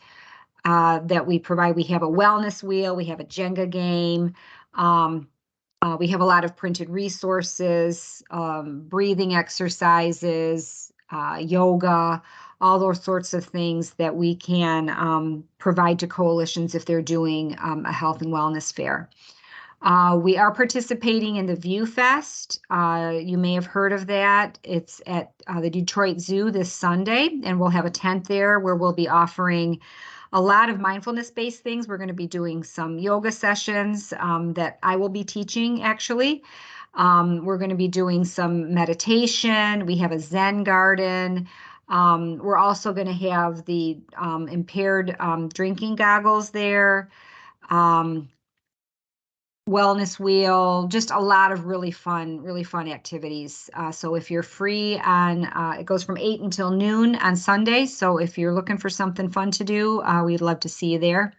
that we provide. We have a wellness wheel, we have a Jenga game, we have a lot of printed resources, breathing exercises, yoga, all those sorts of things that we can provide to coalitions if they're doing a health and wellness fair. We are participating in the View Fest. You may have heard of that. It's at the Detroit Zoo this Sunday, and we'll have a tent there where we'll be offering a lot of mindfulness-based things. We're going to be doing some yoga sessions that I will be teaching, actually. We're going to be doing some meditation. We have a Zen garden. We're also going to have the impaired drinking goggles there. Wellness wheel, just a lot of really fun activities. So if you're free it goes from 8 until noon on Sunday. So if you're looking for something fun to do, we'd love to see you there.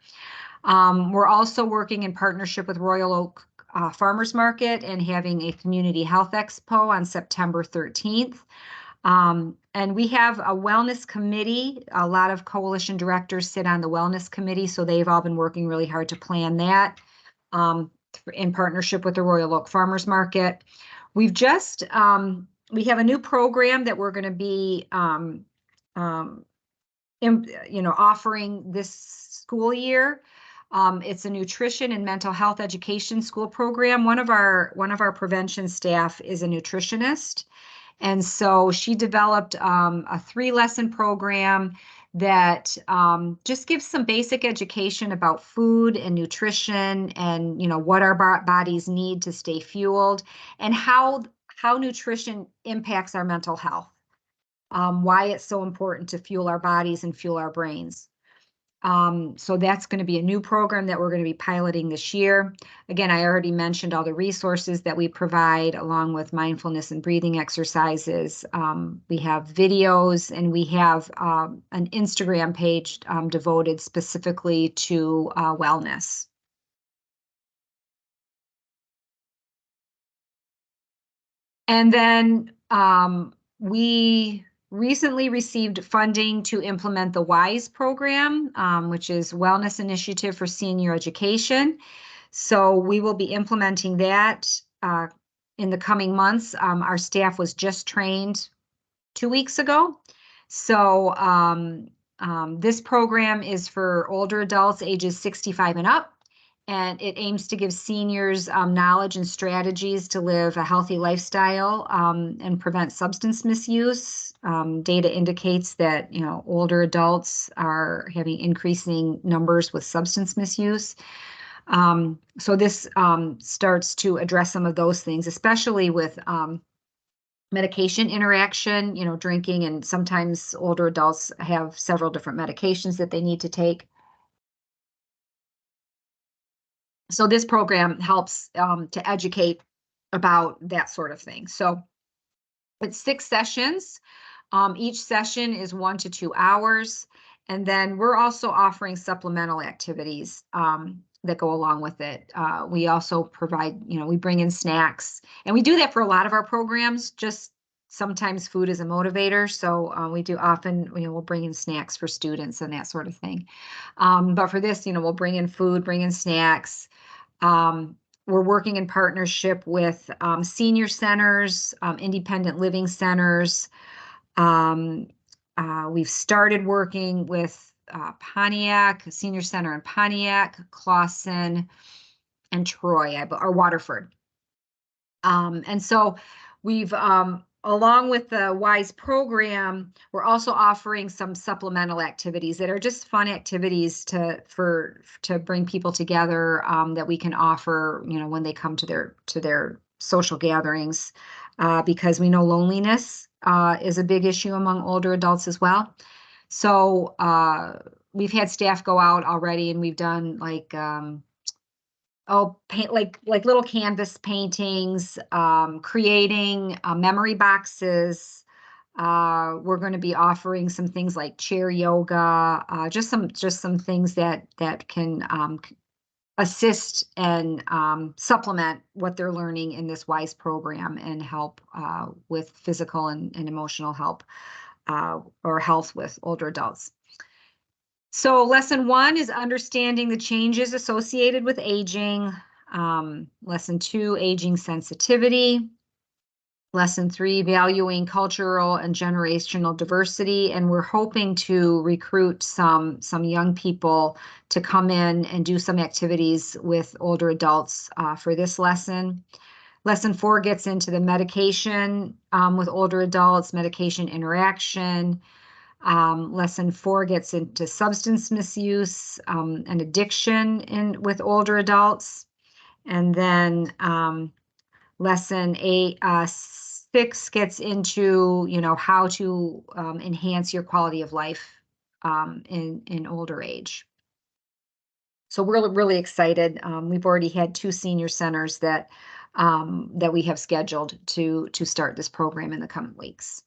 We're also working in partnership with Royal Oak Farmers Market and having a community health expo on September 13th. And we have a wellness committee. A lot of coalition directors sit on the wellness committee, so they've all been working really hard to plan that. In partnership with the Royal Oak Farmers Market. We've just, we have a new program that we're going to be, offering this school year. It's a nutrition and mental health education school program. One of our prevention staff is a nutritionist. And so she developed a 3-lesson program that just gives some basic education about food and nutrition and, what our bodies need to stay fueled and how nutrition impacts our mental health, why it's so important to fuel our bodies and fuel our brains. So that's going to be a new program that we're going to be piloting this year. Again, I already mentioned all the resources that we provide along with mindfulness and breathing exercises. We have videos and we have an Instagram page devoted specifically to wellness. And then we recently received funding to implement the WISE program, which is Wellness Initiative for Senior Education. So we will be implementing that in the coming months. Our staff was just trained 2 weeks ago. So this program is for older adults ages 65 and up. and it aims to give seniors knowledge and strategies to live a healthy lifestyle and prevent substance misuse. Data indicates that older adults are having increasing numbers with substance misuse. So this starts to address some of those things, especially with medication interaction, drinking, and sometimes older adults have several different medications that they need to take. So this program helps to educate about that sort of thing. So it's 6 sessions. Each session is 1 to 2 hours. And then we're also offering supplemental activities that go along with it. We also provide, we bring in snacks. And we do that for a lot of our programs, just sometimes food is a motivator. So we do often, we'll bring in snacks for students and that sort of thing. But for this, we'll bring in food, bring in snacks. We're working in partnership with senior centers, independent living centers. We've started working with Pontiac, Senior Center in Pontiac, Clawson, and Troy, or Waterford. And so we've, along with the WISE program, we're also offering some supplemental activities that are just fun activities to bring people together that we can offer, when they come to their social gatherings, because we know loneliness is a big issue among older adults as well. So we've had staff go out already, and we've done like paint like little canvas paintings, creating memory boxes. We're going to be offering some things like chair yoga, just some things that can assist and supplement what they're learning in this WISE program and help with physical and emotional help or health with older adults. So lesson 1 is understanding the changes associated with aging. Lesson 2, aging sensitivity. Lesson 3, valuing cultural and generational diversity. And we're hoping to recruit some young people to come in and do some activities with older adults for this lesson. Lesson 4 gets into the medication with older adults, medication interaction. Lesson 4 gets into substance misuse and addiction with older adults. And then lesson 6 gets into, how to enhance your quality of life in older age. So we're really excited. We've already had 2 senior centers that we have scheduled to start this program in the coming weeks.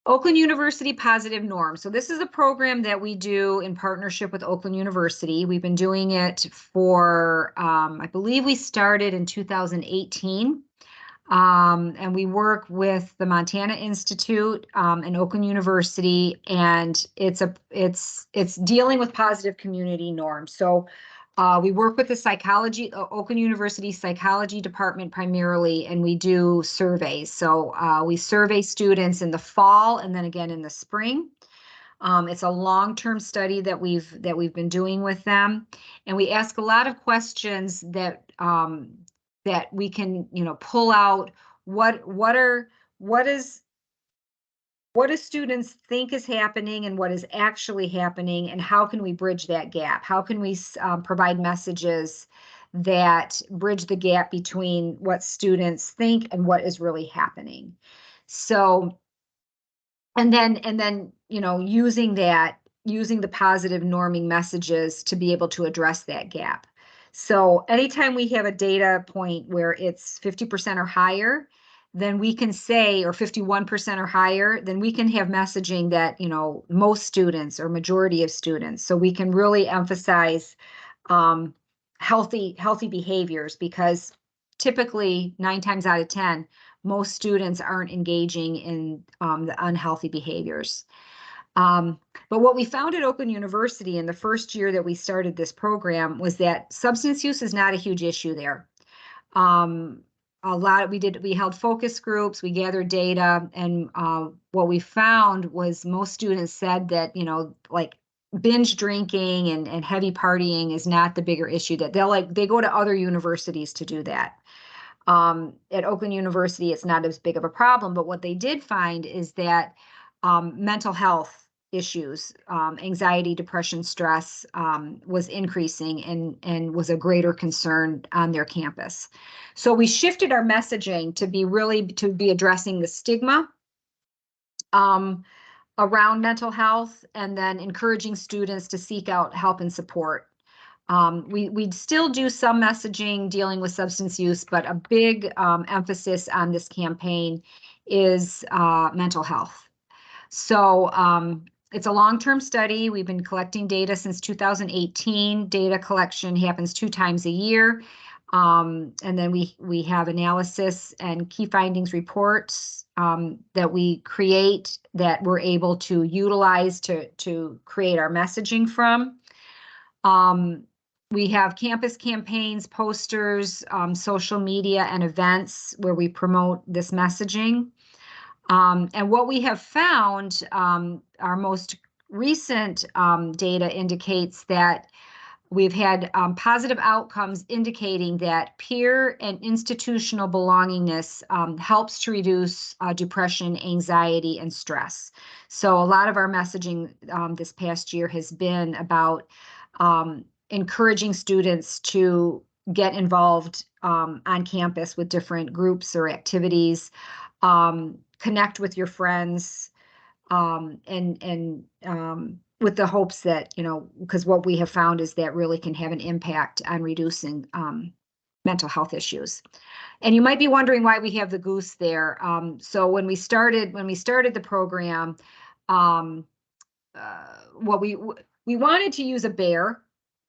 Oakland University Positive Norms. So this is a program that we do in partnership with Oakland University. We've been doing it for, I believe we started in 2018. And we work with the Montana Institute and Oakland University, and it's dealing with positive community norms. So we work with the Oakland University Psychology Department primarily, and we do surveys. So we survey students in the fall and then again in the spring. It's a long-term study that we've been doing with them, and we ask a lot of questions that we can, pull out what do students think is happening and what is actually happening, and how can we bridge that gap? How can we provide messages that bridge the gap between what students think and what is really happening? So, and then, using the positive norming messages to be able to address that gap. So anytime we have a data point where it's 50% or higher, then we can say, or 51% or higher, then we can have messaging that, most students or majority of students. So we can really emphasize healthy behaviors, because typically 9 times out of 10, most students aren't engaging in the unhealthy behaviors. But what we found at Oakland University in the first year that we started this program was that substance use is not a huge issue there. We held focus groups, we gathered data, and what we found was most students said that, like binge drinking and heavy partying is not the bigger issue, that they go to other universities to do that. At Oakland University, it's not as big of a problem, but what they did find is that mental health issues, anxiety, depression, stress, was increasing and was a greater concern on their campus. So we shifted our messaging to be addressing the stigma around mental health, and then encouraging students to seek out help and support. We still do some messaging dealing with substance use, but a big emphasis on this campaign is mental health. So it's a long-term study. We've been collecting data since 2018. Data collection happens 2 times a year. And then we have analysis and key findings reports that we create that we're able to utilize to create our messaging from. We have campus campaigns, posters, social media, and events where we promote this messaging. And what we have found, our most recent data indicates that we've had positive outcomes indicating that peer and institutional belongingness helps to reduce depression, anxiety, and stress. So a lot of our messaging this past year has been about encouraging students to get involved on campus with different groups or activities, connect with your friends, and with the hopes that, because what we have found is that really can have an impact on reducing mental health issues. And you might be wondering why we have the goose there. So when we started the program, what we wanted to use a bear,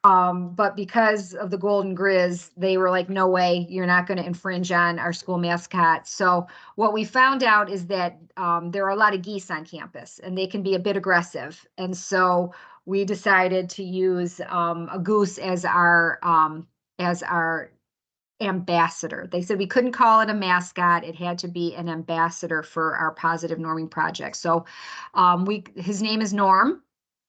but because of the Golden Grizz, they were like, no way, you're not going to infringe on our school mascot. So what we found out is that there are a lot of geese on campus, and they can be a bit aggressive. And so we decided to use a goose as our ambassador. They said we couldn't call it a mascot. It had to be an ambassador for our positive norming project. So his name is Norm.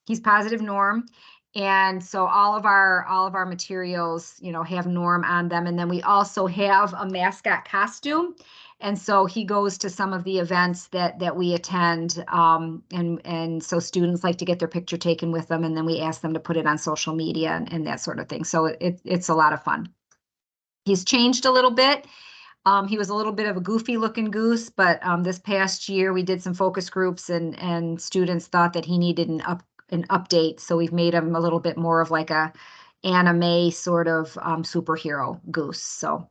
He's positive Norm. And so all of our materials, have Norm on them. And then we also have a mascot costume. And so he goes to some of the events that we attend. And so students like to get their picture taken with them. And then we ask them to put it on social media and that sort of thing. So it's a lot of fun. He's changed a little bit. He was a little bit of a goofy looking goose, but this past year we did some focus groups and students thought that he needed an update. So we've made him a little bit more of like a anime sort of superhero goose. So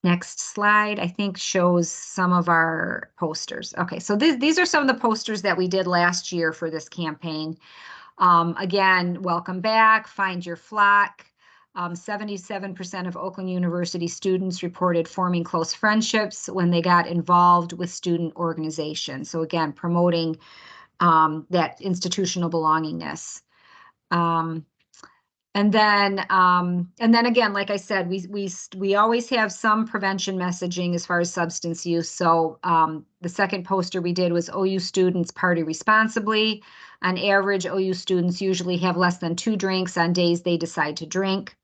next slide, I think, shows some of our posters. Okay, so these are some of the posters that we did last year for this campaign. Again, welcome back, find your flock. 77% of Oakland University students reported forming close friendships when they got involved with student organizations. So again, promoting that institutional belongingness. And then again, like I said, we always have some prevention messaging as far as substance use. So the second poster we did was OU students party responsibly. On average, OU students usually have less than 2 drinks on days they decide to drink.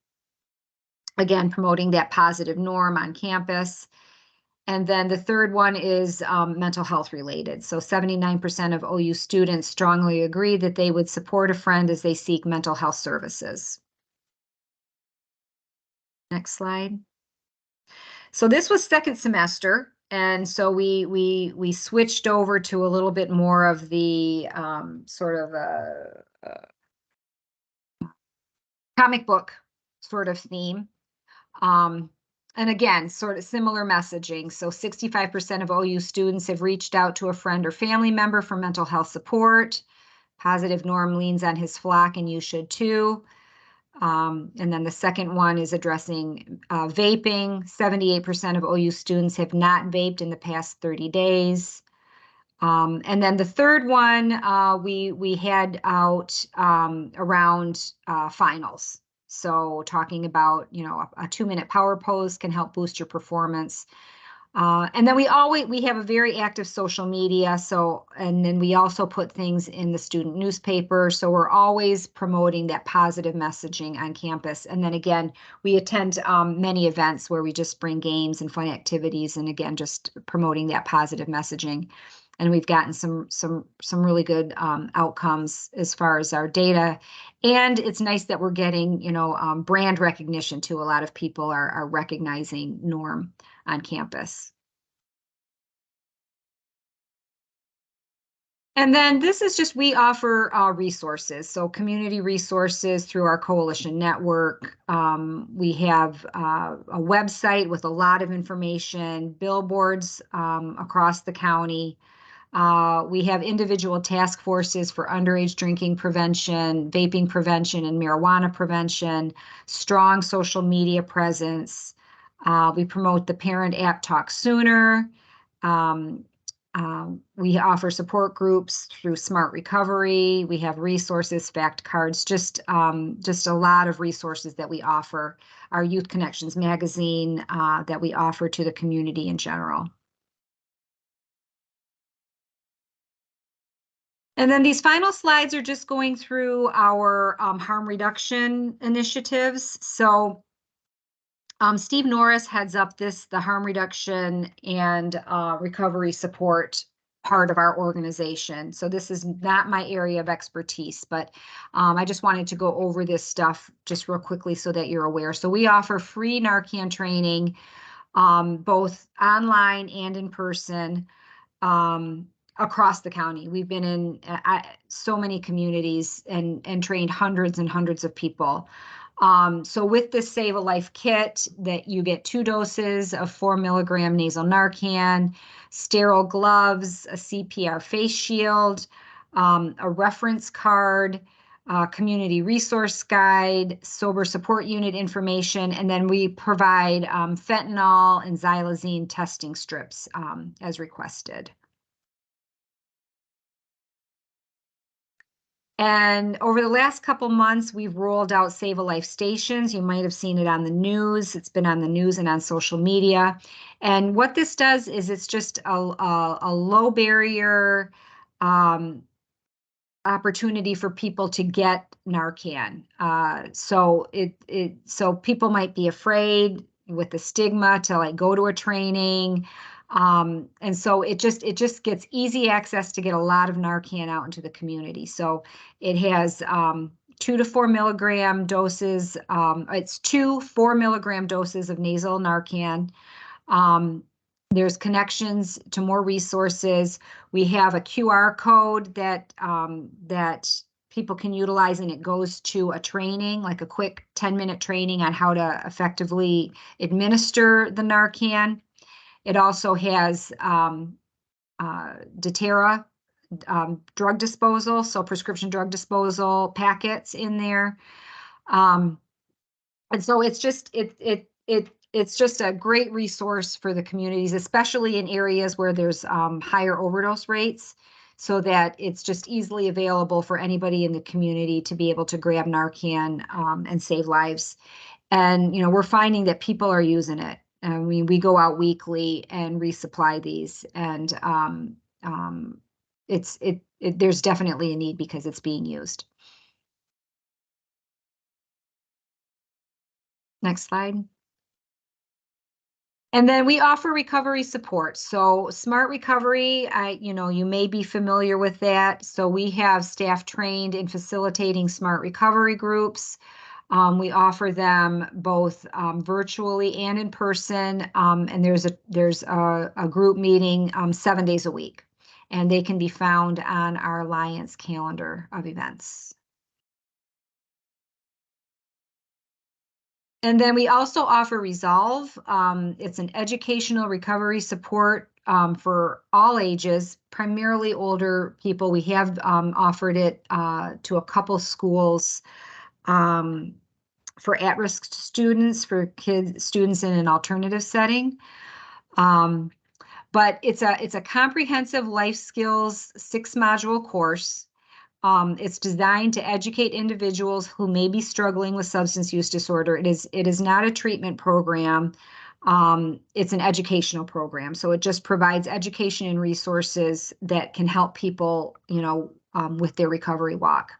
Again, promoting that positive norm on campus. And then the third one is mental health related. So 79% of OU students strongly agree that they would support a friend as they seek mental health services. Next slide. So this was second semester. And so we switched over to a little bit more of the sort of comic book sort of theme. And again, sort of similar messaging. So 65% of OU students have reached out to a friend or family member for mental health support. Positive Norm leans on his flock, and you should too. And then the second one is addressing vaping. 78% of OU students have not vaped in the past 30 days. And then the third one we had out around finals. So talking about, a 2-minute power pose can help boost your performance. And then we have a very active social media. And then we also put things in the student newspaper. So we're always promoting that positive messaging on campus. And then again, we attend many events where we just bring games and fun activities, and again, just promoting that positive messaging. And we've gotten some really good outcomes as far as our data. And it's nice that we're getting, brand recognition too. A lot of people are recognizing Norm on campus. And then this is just, we offer resources. So community resources through our coalition network. We have a website with a lot of information, billboards across the county. We have individual task forces for underage drinking prevention, vaping prevention, and marijuana prevention, strong social media presence. We promote the Parent App Talk Sooner. Um, we offer support groups through Smart Recovery. We have resources, fact cards, just a lot of resources that we offer. Our Youth Connections magazine that we offer to the community in general. And then these final slides are just going through our harm reduction initiatives. So Steve Norris heads up the harm reduction and recovery support part of our organization. So this is not my area of expertise, but I just wanted to go over this stuff just real quickly so that you're aware. So we offer free Narcan training, both online and in person, across the county. We've been in so many communities and trained hundreds and hundreds of people. So with this Save a Life kit, that you get 2 doses of 4 mg nasal Narcan, sterile gloves, a CPR face shield, a reference card, community resource guide, sober support unit information, and then we provide fentanyl and xylazine testing strips as requested. And over the last couple months, we've rolled out Save a Life stations. You might have seen it on the news. It's been on the news and on social media. And what this does is it's just a low barrier opportunity for people to get Narcan. So people might be afraid with the stigma to like go to a training. And so it just gets easy access to get a lot of Narcan out into the community. So it has 2 to 4 milligram doses. It's 2 4 mg doses of nasal Narcan. There's connections to more resources. We have a QR code that people can utilize, and it goes to a training, like a quick 10-minute training on how to effectively administer the Narcan. It also has Deterra drug disposal, so prescription drug disposal packets in there. And so it's just it's just a great resource for the communities, especially in areas where there's higher overdose rates, so that it's just easily available for anybody in the community to be able to grab Narcan and save lives. And we're finding that people are using it. I mean, we go out weekly and resupply these, and there's definitely a need because it's being used. Next slide. And then we offer recovery support. So Smart Recovery, you may be familiar with that. So we have staff trained in facilitating smart recovery groups. We offer them both virtually and in person. And there's a group meeting 7 days a week, and they can be found on our Alliance calendar of events. And then we also offer Resolve. It's an educational recovery support for all ages, primarily older people. We have offered it to a couple schools for at-risk students, for students in an alternative setting. But it's a comprehensive life skills 6-module course. It's designed to educate individuals who may be struggling with substance use disorder. It is not a treatment program. It's an educational program, so it just provides education and resources that can help people, with their recovery walk.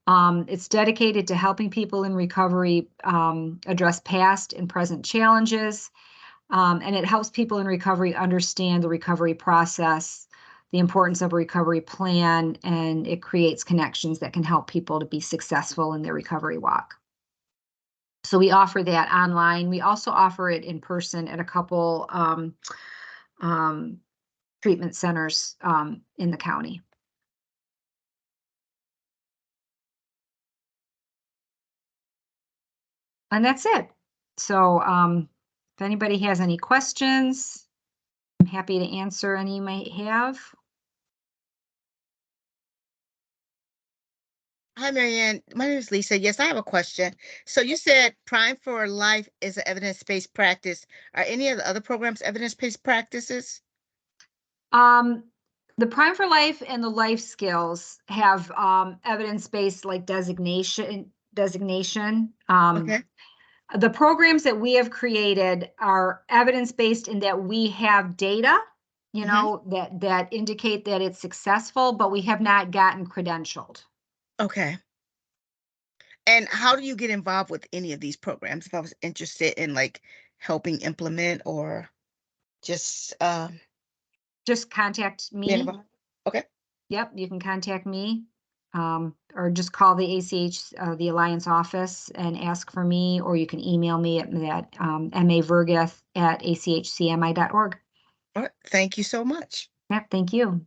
It's dedicated to helping people in recovery address past and present challenges, and it helps people in recovery understand the recovery process, the importance of a recovery plan, and it creates connections that can help people to be successful in their recovery walk. So we offer that online. We also offer it in person at a couple treatment centers in the county. And that's it. So if anybody has any questions, I'm happy to answer any you might have. Hi, Marianne. My name is Lisa. Yes, I have a question. So you said Prime for Life is an evidence-based practice. Are any of the other programs evidence-based practices? The Prime for Life and the Life Skills have evidence-based like designation. Okay. The programs that we have created are evidence-based in that we have data, Hmm. that indicate that it's successful, but we have not gotten credentialed. Okay. And how do you get involved with any of these programs if I was interested in like helping implement or just Just contact being me. involved? Okay. Yep, you can contact me, or just call the ACH, the Alliance office and ask for me, or you can email me at that mavergeth@achcmi.org. All right. Thank you so much. Yep, thank you.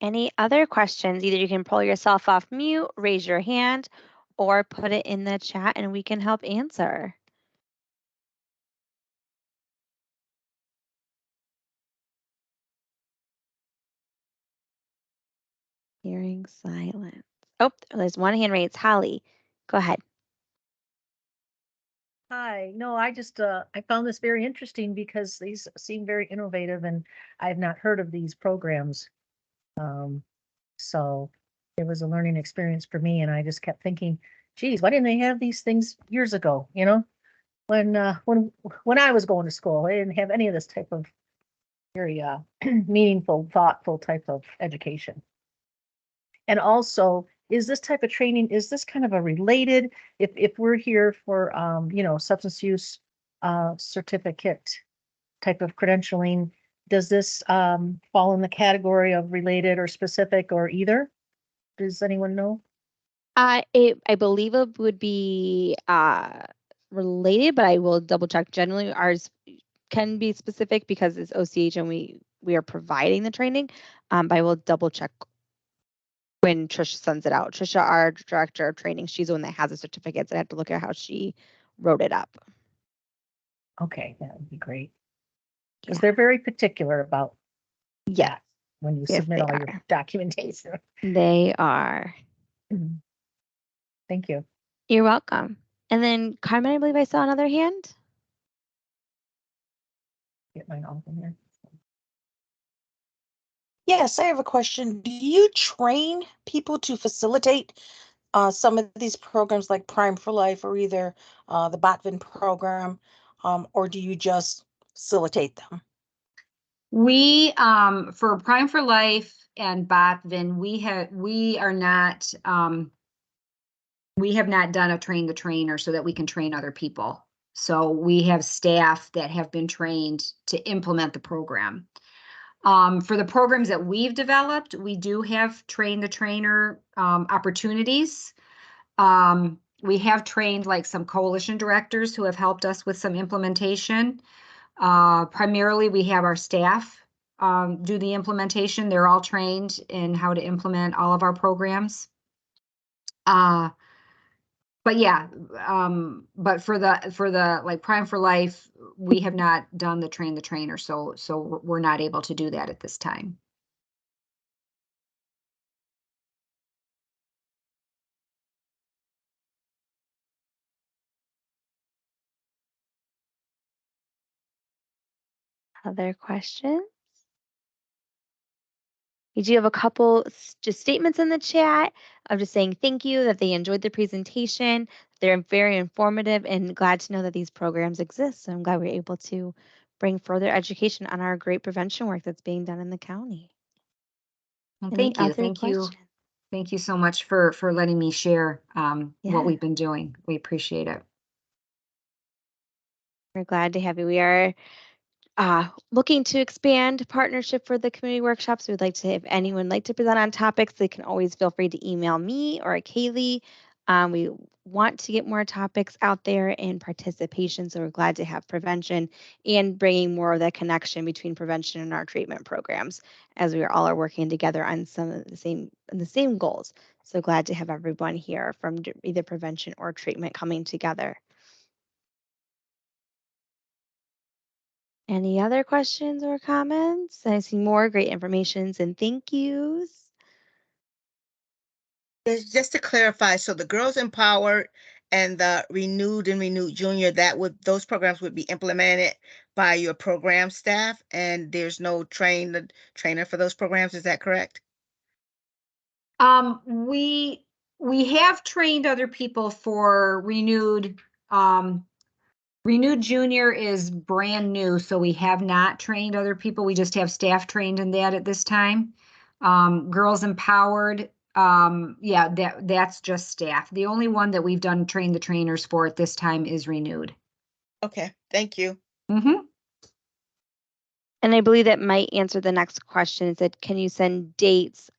Any other questions? Either you can pull yourself off mute, raise your hand, or put it in the chat and we can help answer. Hearing silence. Oh, there's one hand raised. Holly, go ahead. Hi. No, I just I found this very interesting because these seem very innovative and I've not heard of these programs. Um, so it was a learning experience for me and I just kept thinking, geez, why didn't they have these things years ago? When I was going to school, they didn't have any of this type of very meaningful, thoughtful type of education. And also, is this type of training, is this kind of a related, if we're here for, substance use certificate type of credentialing, does this fall in the category of related or specific or either? Does anyone know? I believe it would be related, but I will double check. Generally, ours can be specific because it's OCH and we are providing the training. But I will double check when Trisha sends it out. Trisha, our director of training, she's the one that has the certificates. I have to look at how she wrote it up. Okay, that would be great. Because Yeah. they're very particular about Yeah. that when you Yes, submit they all your are. documentation. They are. Mhm. Thank you. You're welcome. And then Carmen, I believe I saw another hand. Get mine off in here. Yes, I have a question. Do you train people to facilitate some of these programs like Prime for Life or either the Botvin program, or do you just facilitate them? We for Prime for Life and Botvin, we have not done a train the trainer so that we can train other people. So we have staff that have been trained to implement the program. For the programs that we've developed, we do have train the trainer opportunities. We have trained like some coalition directors who have helped us with some implementation. Primarily, we have our staff do the implementation. They're all trained in how to implement all of our programs. But yeah, but for the like Prime for Life, we have not done the train the trainer, so we're not able to do that at this time. Other questions? We do have a couple just statements in the chat of just saying thank you, that they enjoyed the presentation. They're very informative and glad to know that these programs exist. So I'm glad we're able to bring further education on our great prevention work that's being done in the county. Well, Any thank you. other Thank you. questions? Thank you so much for letting me share Yeah. what we've been doing. We appreciate it. We're glad to have you. We are looking to expand partnership for the community workshops. We'd like to, if anyone would like to present on topics, they can always feel free to email me or Kaylee. We want to get more topics out there in participation, so we're glad to have prevention and bringing more of that connection between prevention and our treatment programs, as we all are working together on some of the same goals. So glad to have everyone here from either prevention or treatment coming together. Any other questions or comments? I see more great informations and thank yous. Just to clarify, so the Girls Empowered and the Renewed and Renewed Junior, those programs would be implemented by your program staff, and there's no trainer for those programs. Is that correct? We have trained other people for Renewed. Renewed Junior is brand new, so we have not trained other people. We just have staff trained in that at this time. Girls Empowered, yeah, that's just staff. The only one that we've done train the trainers for at this time is Renewed. Okay, thank you. Mm-hmm. And I believe that might answer the next question. It said, can you send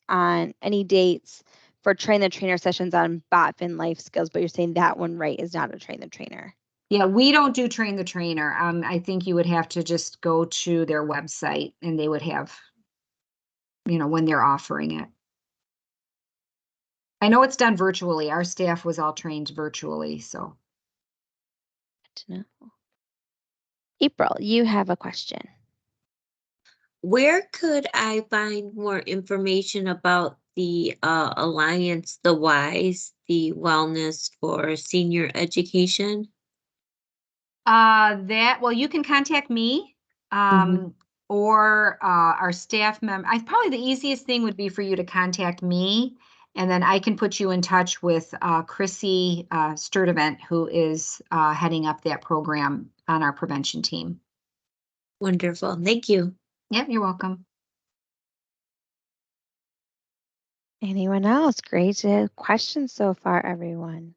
any dates for train the trainer sessions on BOTFIN life skills? But you're saying that one, right, is not a train the trainer. Yeah, we don't do train the trainer. I think you would have to just go to their website and they would have, when they're offering it. I know it's done virtually. Our staff was all trained virtually, so. Good to know. April, you have a question. Where could I find more information about the Alliance, the WISE, the Wellness for Senior Education? Well, you can contact me, or our staff member. Probably the easiest thing would be for you to contact me, and then I can put you in touch with Chrissy Sturdivant, who is heading up that program on our prevention team. Wonderful. Thank you. Yep, you're welcome. Anyone else? Great questions so far, everyone.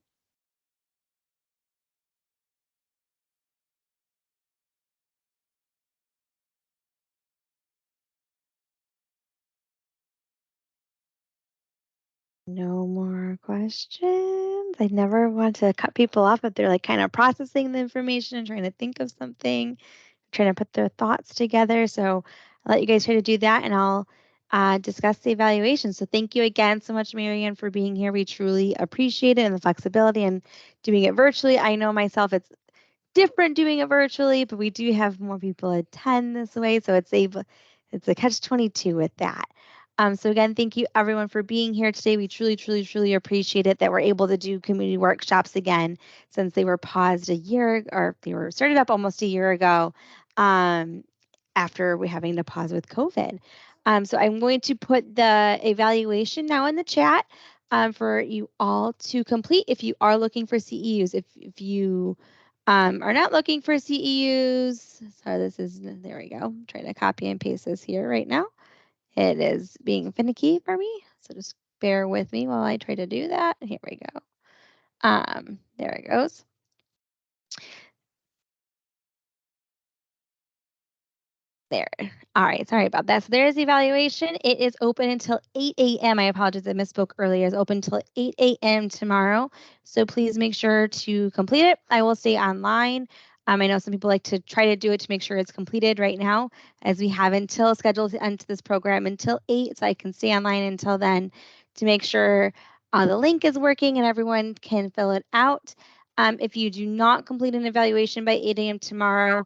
No more questions. I never want to cut people off if they're like kind of processing the information and trying to think of something, trying to put their thoughts together. So I'll let you guys try to do that and I'll discuss the evaluation. So thank you again so much, Marianne, for being here. We truly appreciate it and the flexibility and doing it virtually. I know myself it's different doing it virtually, but we do have more people attend this way. So it's a catch-22 with that. So again, thank you everyone for being here today. We truly, truly, truly appreciate it that we're able to do community workshops again since they were paused they were started up almost a year ago after we having to pause with COVID. So I'm going to put the evaluation now in the chat for you all to complete if you are looking for CEUs. If you are not looking for CEUs, sorry, there we go. I'm trying to copy and paste this here right now. It is being finicky for me, so just bear with me while I try to do that. Here we go. There it goes. There. All right. Sorry about that. So there's the evaluation. It is open until 8 a.m. I apologize. I misspoke earlier. It's open until 8 a.m. tomorrow. So please make sure to complete it. I will stay online. I know some people like to try to do it to make sure it's completed right now, as we have until scheduled to enter this program until 8. So I can stay online until then to make sure the link is working and everyone can fill it out. If you do not complete an evaluation by 8 a.m. tomorrow,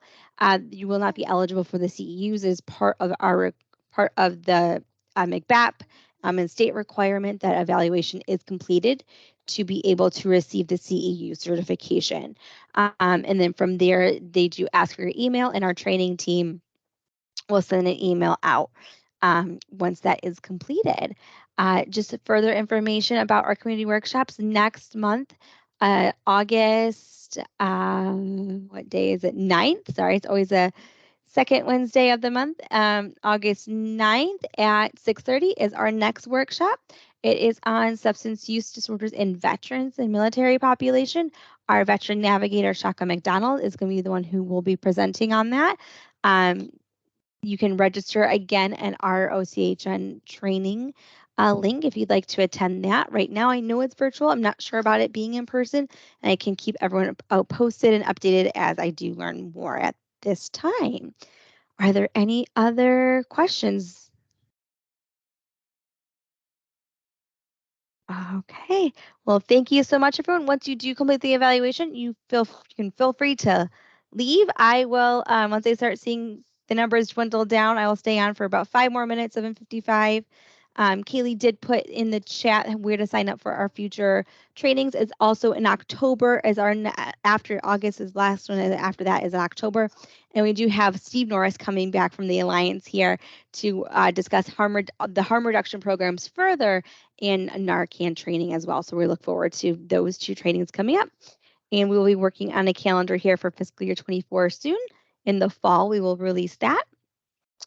you will not be eligible for the CEUs as part of the MCBAP and state requirement that evaluation is completed to be able to receive the CEU certification. And then from there, they do ask for your email, and our training team will send an email out once that is completed. Just further information about our community workshops next month, August, what day is it? 9th. Sorry, it's always a second Wednesday of the month. August 9th at 6:30 is our next workshop. It is on substance use disorders in veterans and military population. Our veteran navigator, Shaka McDonald, is going to be the one who will be presenting on that. You can register again at our OCHN training link if you'd like to attend that. Right now, I know it's virtual. I'm not sure about it being in person, and I can keep everyone posted and updated as I do learn more at this time. Are there any other questions? Okay. Well, thank you so much, everyone. Once you do complete the evaluation, you can feel free to leave. I will, once I start seeing the numbers dwindle down, I will stay on for about 5 more minutes, 7:55. Kaylee did put in the chat where to sign up for our future trainings. It's also in October, as our after August is last one, and after that is in October. And we do have Steve Norris coming back from the Alliance here to discuss the harm reduction programs further and Narcan training as well. So we look forward to those 2 trainings coming up. And we will be working on a calendar here for fiscal year 24 soon. In the fall, we will release that.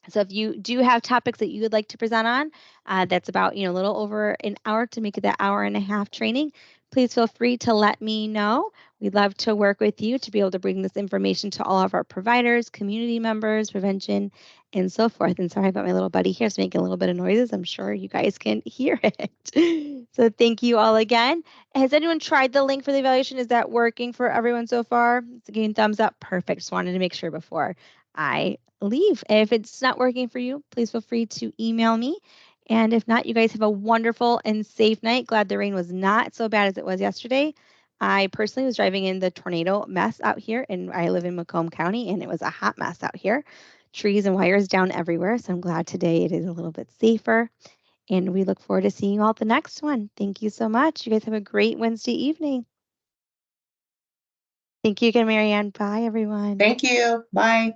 So if you do have topics that you would like to present on, that's about a little over an hour to make it that hour and a half training, please feel free to let me know. We'd love to work with you to be able to bring this information to all of our providers, community members, prevention, and so forth. And sorry about my little buddy here. It's making a little bit of noises. I'm sure you guys can hear it. So thank you all again. Has anyone tried the link for the evaluation? Is that working for everyone so far? It's getting thumbs up. Perfect. Just wanted to make sure before I leave. If it's not working for you, please feel free to email me. And if not, you guys have a wonderful and safe night. Glad the rain was not so bad as it was yesterday. I personally was driving in the tornado mess out here, and I live in Macomb County, and it was a hot mess out here. Trees and wires down everywhere. So I'm glad today it is a little bit safer. And we look forward to seeing you all at the next one. Thank you so much. You guys have a great Wednesday evening. Thank you again, Marianne. Bye, everyone. Thank you. Bye.